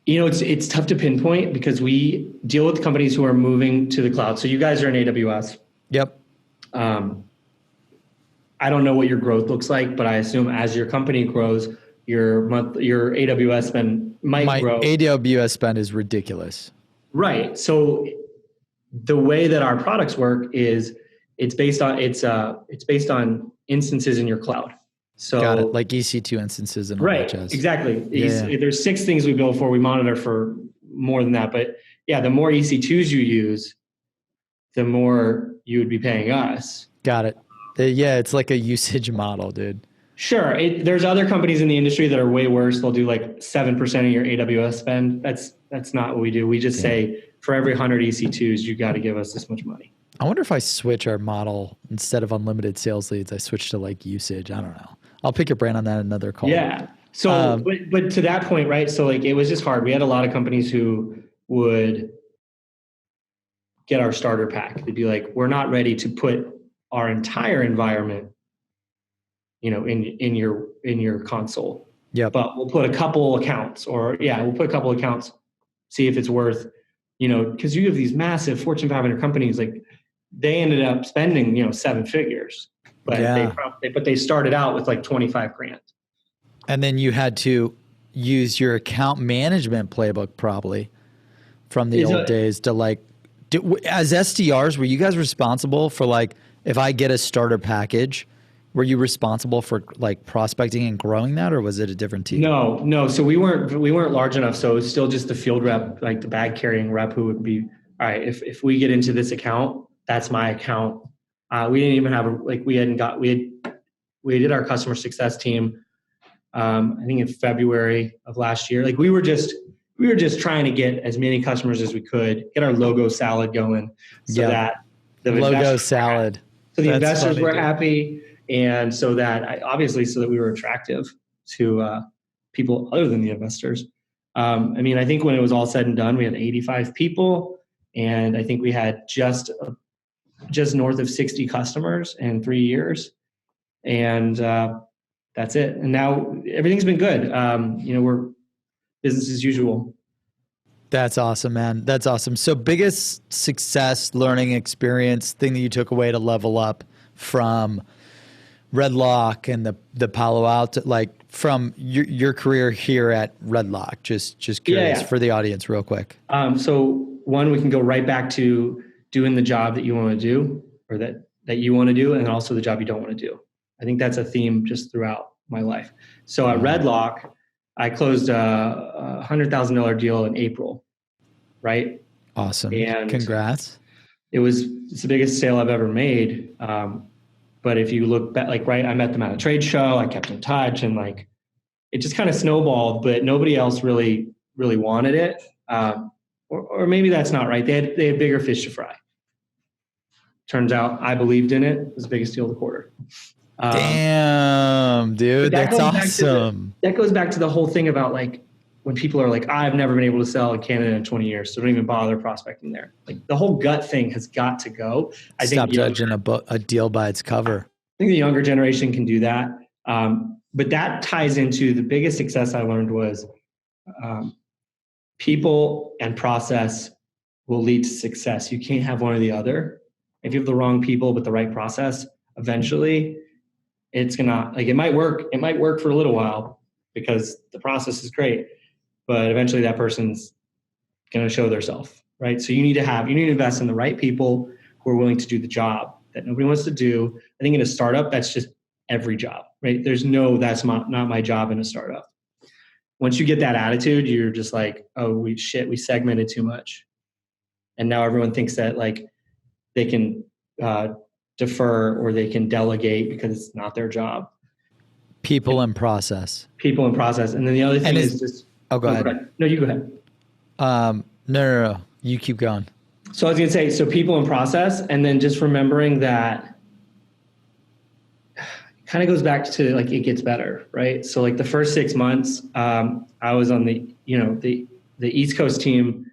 It's tough to pinpoint because we deal with companies who are moving to the cloud. So you guys are in AWS. Yep. I don't know what your growth looks like, but I assume as your company grows, your AWS spend might grow. My AWS spend is ridiculous. Right. So the way that our products work is it's based on instances in your cloud. So got it, like EC2 instances and all right, that jazz. Exactly. There's 6 things we build for. We monitor for more than that, but yeah, the more EC2s you use, the more you would be paying us. Got it. Yeah, it's like a usage model, dude. Sure. There's other companies in the industry that are way worse. They'll do like 7% of your AWS spend. That's not what we do. We just say for every 100 EC2s, you got to give us this much money. I wonder if I switch our model, instead of unlimited sales leads, I switch to like usage. I don't know. I'll pick your brain on that in another call. Yeah. So, but to that point, right? So like, it was just hard. We had a lot of companies who would get our starter pack. They'd be like, we're not ready to put our entire environment, in your console. Yeah. But we'll put a couple accounts see if it's worth, because you have these massive Fortune 500 companies, like they ended up spending, 7 figures, but they started out with like 25 grand. And then you had to use your account management playbook probably from the old days to as SDRs, were you guys responsible for like, if I get a starter package, were you responsible for like prospecting and growing that, or was it a different team? No. So we weren't large enough. So it was still just the field rep, like the bag carrying rep, who would be, all right, if we get into this account, that's my account. We didn't even have we did our customer success team. I think in February of last year. Like we were just trying to get as many customers as we could, get our logo salad going, so that the logo salad. So the investors were happy, and so that we were attractive to people other than the investors. I think when it was all said and done, we had 85 people, and I think we had just north of 60 customers in 3 years, and that's it. And now everything's been good. We're business as usual. That's awesome, man. That's awesome. So biggest success, learning experience, thing that you took away to level up from RedLock and the Palo Alto, like from your career here at RedLock, just curious for the audience real quick. So one, we can go right back to doing the job that you want to do, or that you want to do, and also the job you don't want to do. I think that's a theme just throughout my life. So at RedLock, I closed a $100,000 deal in April, right? Awesome. And congrats. It's the biggest sale I've ever made. But if you look back, like, right, I met them at a trade show, I kept in touch, and like, it just kind of snowballed, but nobody else really wanted it. Or maybe that's not right. They had bigger fish to fry. Turns out I believed in it. It was the biggest deal of the quarter. Damn, dude, that's awesome. That goes back to the whole thing about like when people are like, I've never been able to sell in Canada in 20 years, so don't even bother prospecting there. Like the whole gut thing has got to go. Stop judging a deal by its cover. I think the younger generation can do that. But that ties into the biggest success I learned was people and process will lead to success. You can't have one or the other. If you have the wrong people but the right process, eventually it's gonna, like, it might work for a little while because the process is great, but eventually that person's gonna show theirself, right? So you need to invest in the right people who are willing to do the job that nobody wants to do. I think in a startup, that's just every job, right? That's not my job in a startup. Once you get that attitude, you're just like, oh, we segmented too much. And now everyone thinks that like they can defer or they can delegate because it's not their job. People and process. And then the other thing is just... Oh, go ahead. No, you go ahead. No. You keep going. So I was going to say, so people and process, and then just remembering that kind of goes back to like, it gets better, right? So like the first 6 months, I was on the East Coast team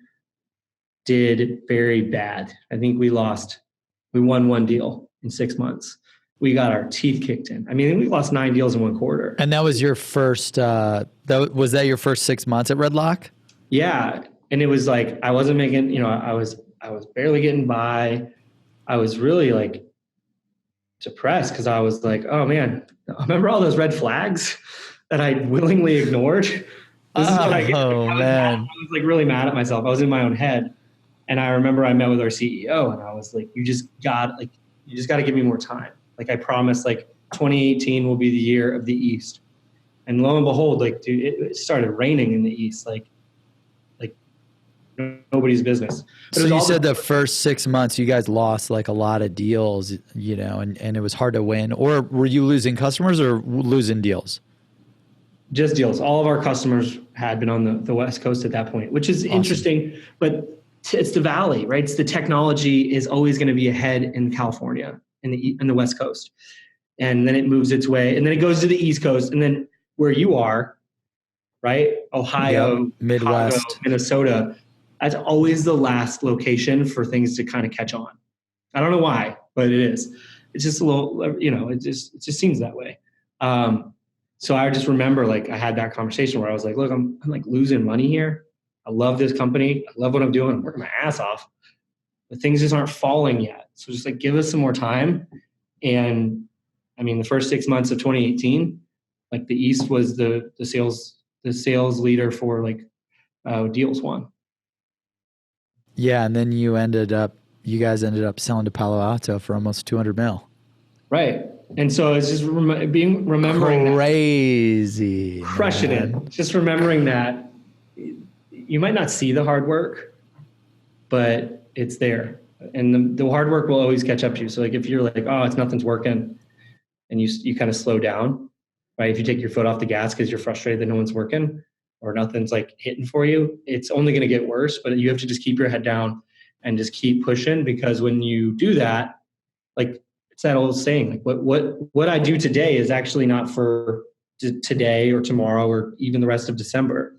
did very bad. I think we won one deal in 6 months. We got our teeth kicked in. I mean, we lost 9 deals in one quarter. And that was your first, was that your first 6 months at RedLock? Yeah. And it was like, I wasn't making, I was barely getting by. I was really like depressed because I was like, oh man, remember all those red flags that I willingly ignored? This is what I was like really mad at myself. I was in my own head. And I remember I met with our CEO and I was like, you just got to give me more time. Like I promised, like 2018 will be the year of the East. And lo and behold, like, dude, it started raining in the East, like nobody's business. But so you said the first 6 months you guys lost like a lot of deals, and it was hard to win. Or were you losing customers or losing deals? Just deals. All of our customers had been on the West Coast at that point, which is awesome. Interesting, but it's the Valley, right? It's the technology is always going to be ahead in California, in the West Coast. And then it moves its way, and then it goes to the East Coast, and then where you are, right? Ohio, yep. Midwest, Chicago, Minnesota. That's always the last location for things to kind of catch on. I don't know why, but it is. It's just a little, it just seems that way. So I just remember like I had that conversation where I was like, look, I'm like losing money here. I love this company. I love what I'm doing. I'm working my ass off, but things just aren't falling yet. So just like give us some more time. And I mean, the first 6 months of 2018, like the East was the sales leader for like deals won. Yeah, and then you guys ended up selling to Palo Alto for almost 200 mil. Right. And so it's just remembering crazy, crushing it. Just remembering that you might not see the hard work, but it's there. And the hard work will always catch up to you. So like if you're like, oh, nothing's working, and you kind of slow down, right? If you take your foot off the gas because you're frustrated that no one's working, or nothing's like hitting for you, it's only going to get worse. But you have to just keep your head down and just keep pushing, because when you do that, like it's that old saying, like what I do today is actually not for today or tomorrow or even the rest of December.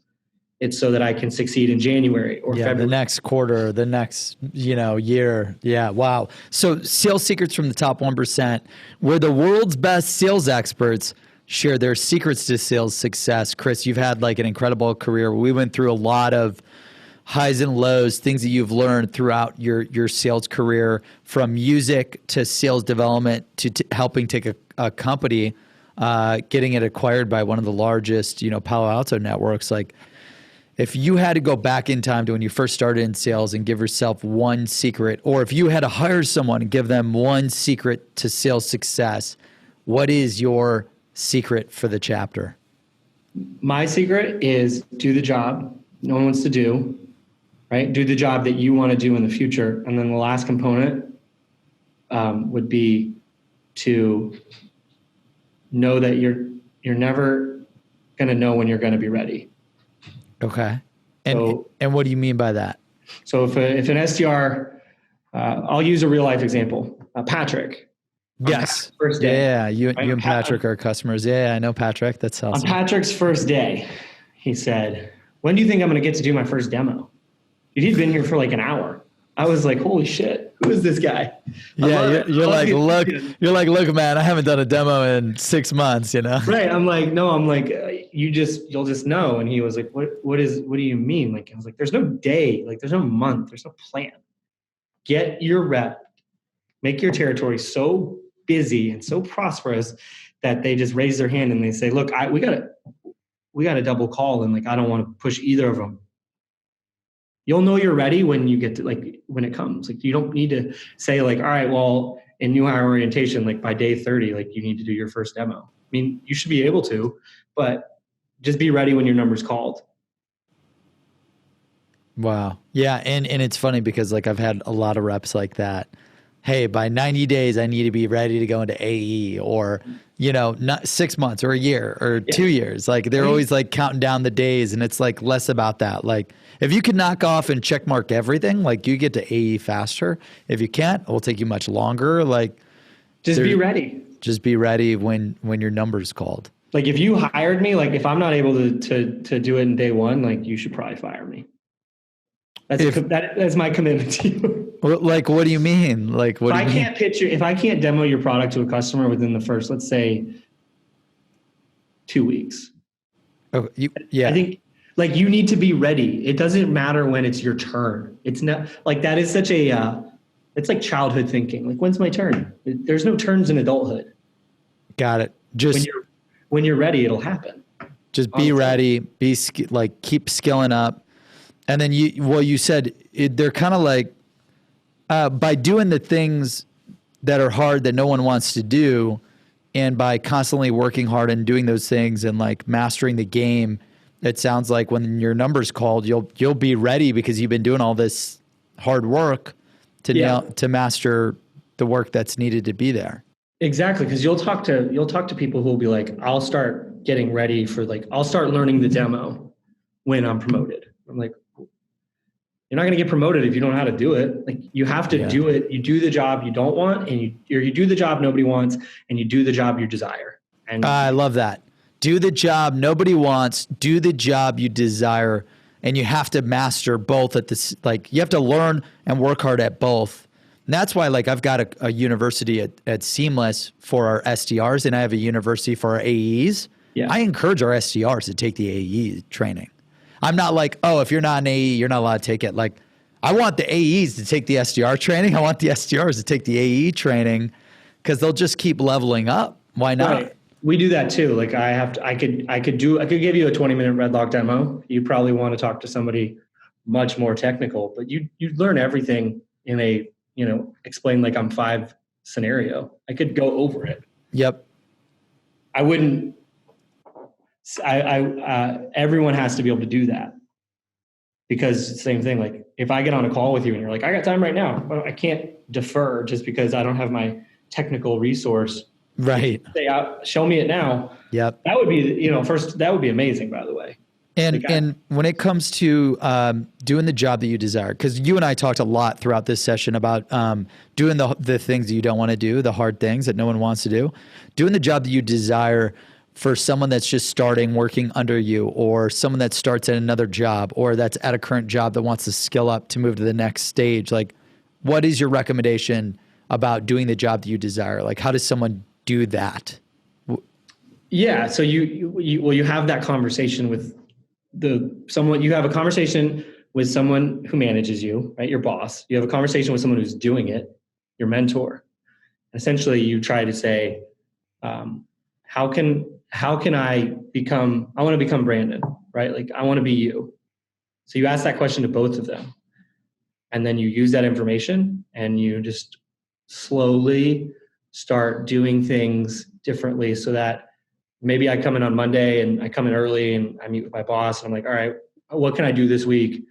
It's so that I can succeed in January or February. The next quarter, the next year. Yeah, wow. So sales secrets from the top 1%, where the world's best sales experts share their secrets to sales success. Chris, you've had like an incredible career. We went through a lot of highs and lows, things that you've learned throughout your sales career, from music to sales development to helping take a company, getting it acquired by one of the largest, Palo Alto networks. Like, if you had to go back in time to when you first started in sales and give yourself one secret, or if you had to hire someone and give them one secret to sales success, what is your secret for the chapter? My secret is do the job no one wants to do, right? Do the job that you want to do in the future. And then the last component would be to know that you're never going to know when you're going to be ready. Okay. And what do you mean by that? So if an SDR, I'll use a real life example, Patrick. Yes. First day. Yeah. You and Patrick are customers. Yeah, I know Patrick. That's awesome. On Patrick's first day, he said, "When do you think I'm going to get to do my first demo?" He'd been here for like an hour. I was like, "Holy shit, who is this guy?" Yeah, you're like, look, man, I haven't done a demo in 6 months, Right. I'm like, you'll just know. And he was like, what do you mean? Like, I was like, there's no day, like there's no month, there's no plan. Get your rep, make your territory so busy and so prosperous that they just raise their hand and they say, look, we got a double call, and like, I don't want to push either of them. You'll know you're ready when you get to, like, when it comes. Like, you don't need to say like, all right, well, in new hire orientation, like by day 30, like you need to do your first demo. I mean, you should be able to, but just be ready when your number's called. Wow. Yeah. And it's funny because like I've had a lot of reps like that. Hey, by 90 days, I need to be ready to go into AE, or, not 6 months or a year or 2 years. Like, they're always like counting down the days, and it's like less about that. Like, if you can knock off and check mark everything, like, you get to AE faster. If you can't, it will take you much longer. Like, just be ready. Just be ready when your number's called. Like, if you hired me, like if I'm not able to do it in day one, like you should probably fire me. That's my commitment to you. Like, what do you mean? Like, what if I can't demo your product to a customer within the first, let's say, 2 weeks. Oh, yeah. I think like you need to be ready. It doesn't matter when it's your turn. It's not like that is such a, it's like childhood thinking. Like, when's my turn? There's no turns in adulthood. Got it. Just when you're ready, it'll happen. Just be ready. Keep skilling up. And then you said they're kind of like, by doing the things that are hard that no one wants to do, and by constantly working hard and doing those things and like mastering the game, it sounds like when your number's called, you'll be ready because you've been doing all this hard work to master the work that's needed to be there. Exactly, because you'll talk to people who will be like, I'll start getting ready for I'll start learning the demo when I'm promoted. I'm like, you're not going to get promoted if you don't know how to do it. Like, you have to do it. You do the job you don't want, and you do the job nobody wants, and you do the job you desire. And I love that. Do the job nobody wants, do the job you desire, and you have to master both at this. Like, you have to learn and work hard at both. And that's why, like, I've got a university at Seamless for our SDRs, and I have a university for our AEs. Yeah. I encourage our SDRs to take the AE training. I'm not like, oh, if you're not an AE, you're not allowed to take it. Like, I want the AEs to take the SDR training. I want the SDRs to take the AE training, because they'll just keep leveling up. Why not? Right. We do that too. Like, I could give you a 20-minute RedLock demo. You probably want to talk to somebody much more technical, but you learn everything in a, explain like I'm 5 scenario. I could go over it. Yep. I wouldn't. Everyone has to be able to do that, because same thing. Like, if I get on a call with you and you're like, I got time right now, well, I can't defer just because I don't have my technical resource. Right. Say, show me it now. Yep. That would be, that would be amazing, by the way. And when it comes to doing the job that you desire, because you and I talked a lot throughout this session about doing the things that you don't want to do, the hard things that no one wants to do, doing the job that you desire. For someone that's just starting working under you, or someone that starts at another job, or that's at a current job that wants to skill up to move to the next stage, like, what is your recommendation about doing the job that you desire? Like, how does someone do that? Yeah. So you have that conversation with you have a conversation with someone who manages you, right? Your boss. You have a conversation with someone who's doing it, your mentor. Essentially, you try to say, how can I want to become Brandon, right? Like, I want to be you. So you ask that question to both of them. And then you use that information and you just slowly start doing things differently, so that maybe I come in on Monday and I come in early and I meet with my boss and I'm like, all right, what can I do this week,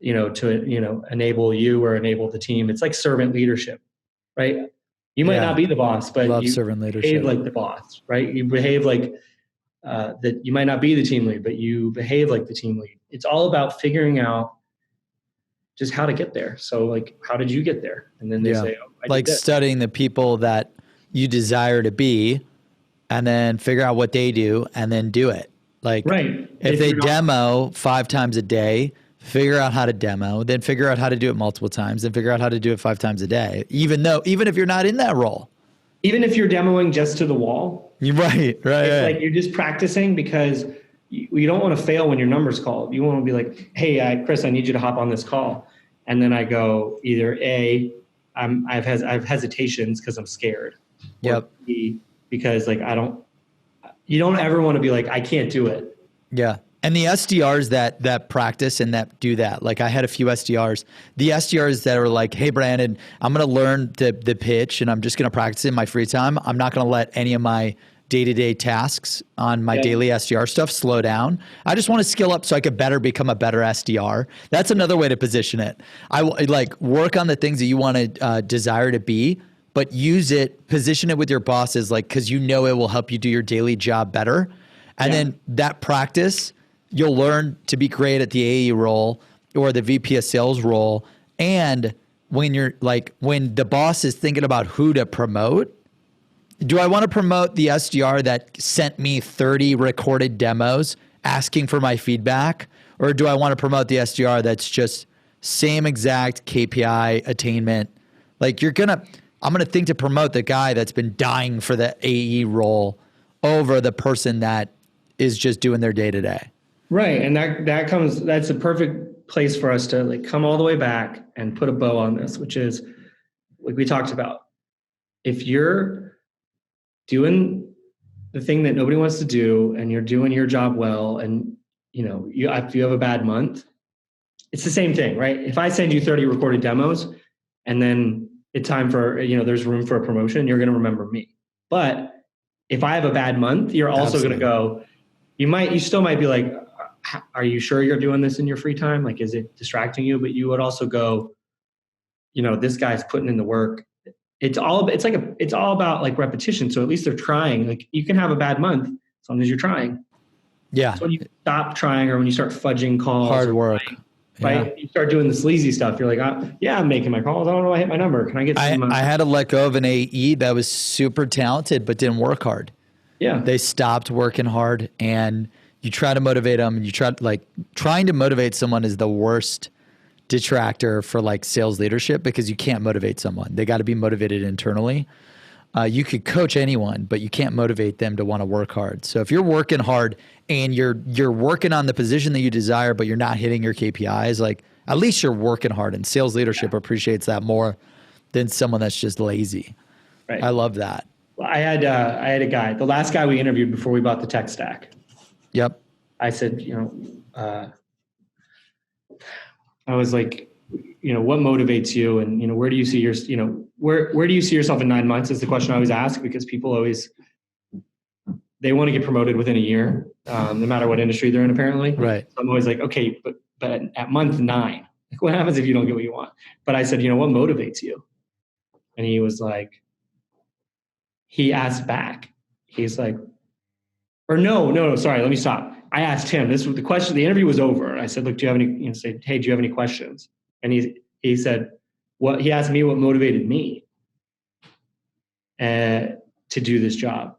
to enable you or enable the team? It's like servant leadership, right? You might not be the boss, but Love you servant leadership. behave like the boss, right? You behave like that. You might not be the team lead, but you behave like the team lead. It's all about figuring out just how to get there. So like, how did you get there? And then they say, oh, I like did this. Studying the people that you desire to be, and then figure out what they do and then do it. Like, right. If they demo 5 times a day, figure out how to demo, then figure out how to do it multiple times, then figure out how to do it 5 times a day, even if you're not in that role. Even if you're demoing just to the wall. Right. It's like you're just practicing, because you don't want to fail when your number's called. You want to be like, hey, Chris, I need you to hop on this call. And then I go either A, I have hesitations because I'm scared. Yep. Or B, because like you don't ever want to be like, I can't do it. Yeah. And the SDRs that practice and that do that, like I had a few SDRs, the SDRs that are like, hey, Brandon, I'm going to learn the pitch and I'm just going to practice it in my free time. I'm not going to let any of my day-to-day tasks on my daily SDR stuff slow down. I just want to skill up so I could become a better SDR. That's another way to position it. I like work on the things that you want to desire to be, but position it with your bosses, like, because it will help you do your daily job better. And then that practice, you'll learn to be great at the AE role or the VP of sales role. And when when the boss is thinking about who to promote, do I want to promote the SDR that sent me 30 recorded demos asking for my feedback? Or do I want to promote the SDR that's just same exact KPI attainment? Like I'm going to think to promote the guy that's been dying for the AE role over the person that is just doing their day to day. Right. And that's a perfect place for us to like come all the way back and put a bow on this, which is like we talked about. If you're doing the thing that nobody wants to do and you're doing your job well, and if you have a bad month, it's the same thing, right? If I send you 30 recorded demos and then it's time for, there's room for a promotion, you're going to remember me. But if I have a bad month, you're also going to go, you still might be like, are you sure you're doing this in your free time? Like, is it distracting you? But you would also go, this guy's putting in the work. It's all about like repetition. So at least they're trying. Like, you can have a bad month as long as you're trying. Yeah. So when you stop trying, or when you start fudging calls, hard work. Right? You start doing the sleazy stuff. You're like, I'm making my calls. I don't know if I hit my number. Can I get some? I had to let go of an AE that was super talented but didn't work hard. Yeah. They stopped working hard, and you try to motivate them, and trying to motivate someone is the worst detractor for like sales leadership, because you can't motivate someone. They got to be motivated internally. You could coach anyone, but you can't motivate them to want to work hard. So if you're working hard and you're working on the position that you desire, but you're not hitting your KPIs, like at least you're working hard, and sales leadership appreciates that more than someone that's just lazy. Right. I love that. Well, I had a guy, the last guy we interviewed before we bought the tech stack. Yep. I said, I was like, what motivates you, and where do you see where do you see yourself in 9 months is the question I always ask, because people they want to get promoted within a year, no matter what industry they're in, apparently. Right. So I'm always like, okay, but at month 9, like, what happens if you don't get what you want? But I said, what motivates you? And he was like, he asked back. He's like, or no, sorry, let me stop. I asked him, this was the question, the interview was over. I said, look, do you have any, hey, do you have any questions? And he said, he asked me what motivated me to do this job.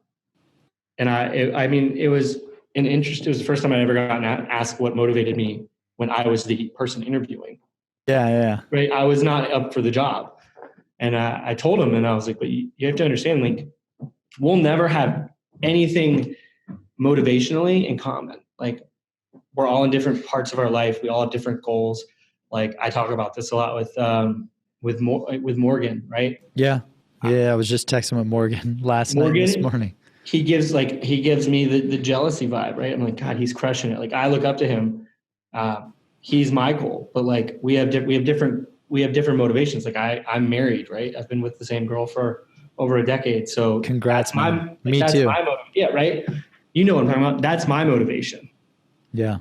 And it was it was the first time I'd ever gotten asked what motivated me when I was the person interviewing. Yeah. Right. I was not up for the job. And I told him, and I was like, but you have to understand, like, we'll never have anything motivationally in common. Like, we're all in different parts of our life. We all have different goals. Like I talk about this a lot with Morgan, right? Yeah. Yeah. I was just texting with Morgan last night, this morning. He gives me the jealousy vibe, right? I'm like, God, he's crushing it. Like I look up to him. He's my goal, but like we have different motivations. Like I'm married, right? I've been with the same girl for over a decade. So congrats, man. Me that's too. Yeah, right. You know what I'm talking about? That's my motivation. Yeah.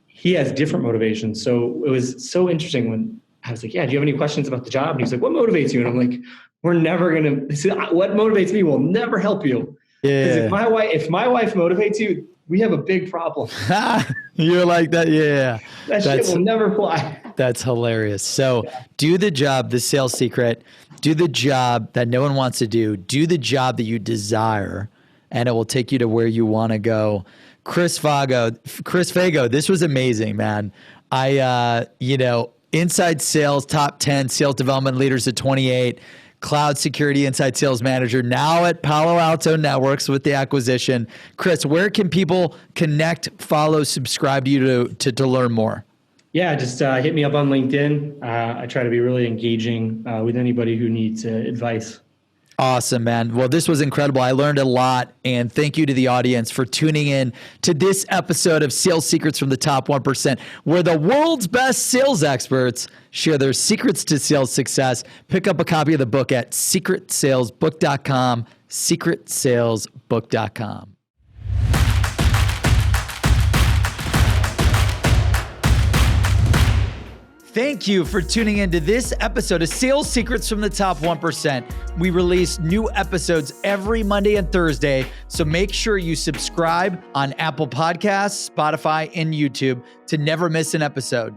He has different motivations. So it was so interesting when I was like, yeah, do you have any questions about the job? And he's like, what motivates you? And I'm like, what motivates me will never help you. Yeah. Because if my wife motivates you, we have a big problem. You're like that. Yeah. That shit will never fly. That's hilarious. So do the job, the sales secret, do the job that no one wants to do the job that you desire, and it will take you to where you want to go. Chris Fago, this was amazing, man. Inside sales, top 10 sales development leaders at 28, cloud security inside sales manager, now at Palo Alto Networks with the acquisition. Chris, where can people connect, follow, subscribe to you to learn more? Yeah, just hit me up on LinkedIn. I try to be really engaging with anybody who needs advice. Awesome, man. Well, this was incredible. I learned a lot, and thank you to the audience for tuning in to this episode of Sales Secrets from the Top 1%, where the world's best sales experts share their secrets to sales success. Pick up a copy of the book at secretsalesbook.com, secretsalesbook.com. Thank you for tuning into this episode of Sales Secrets from the Top 1%. We release new episodes every Monday and Thursday, so make sure you subscribe on Apple Podcasts, Spotify, and YouTube to never miss an episode.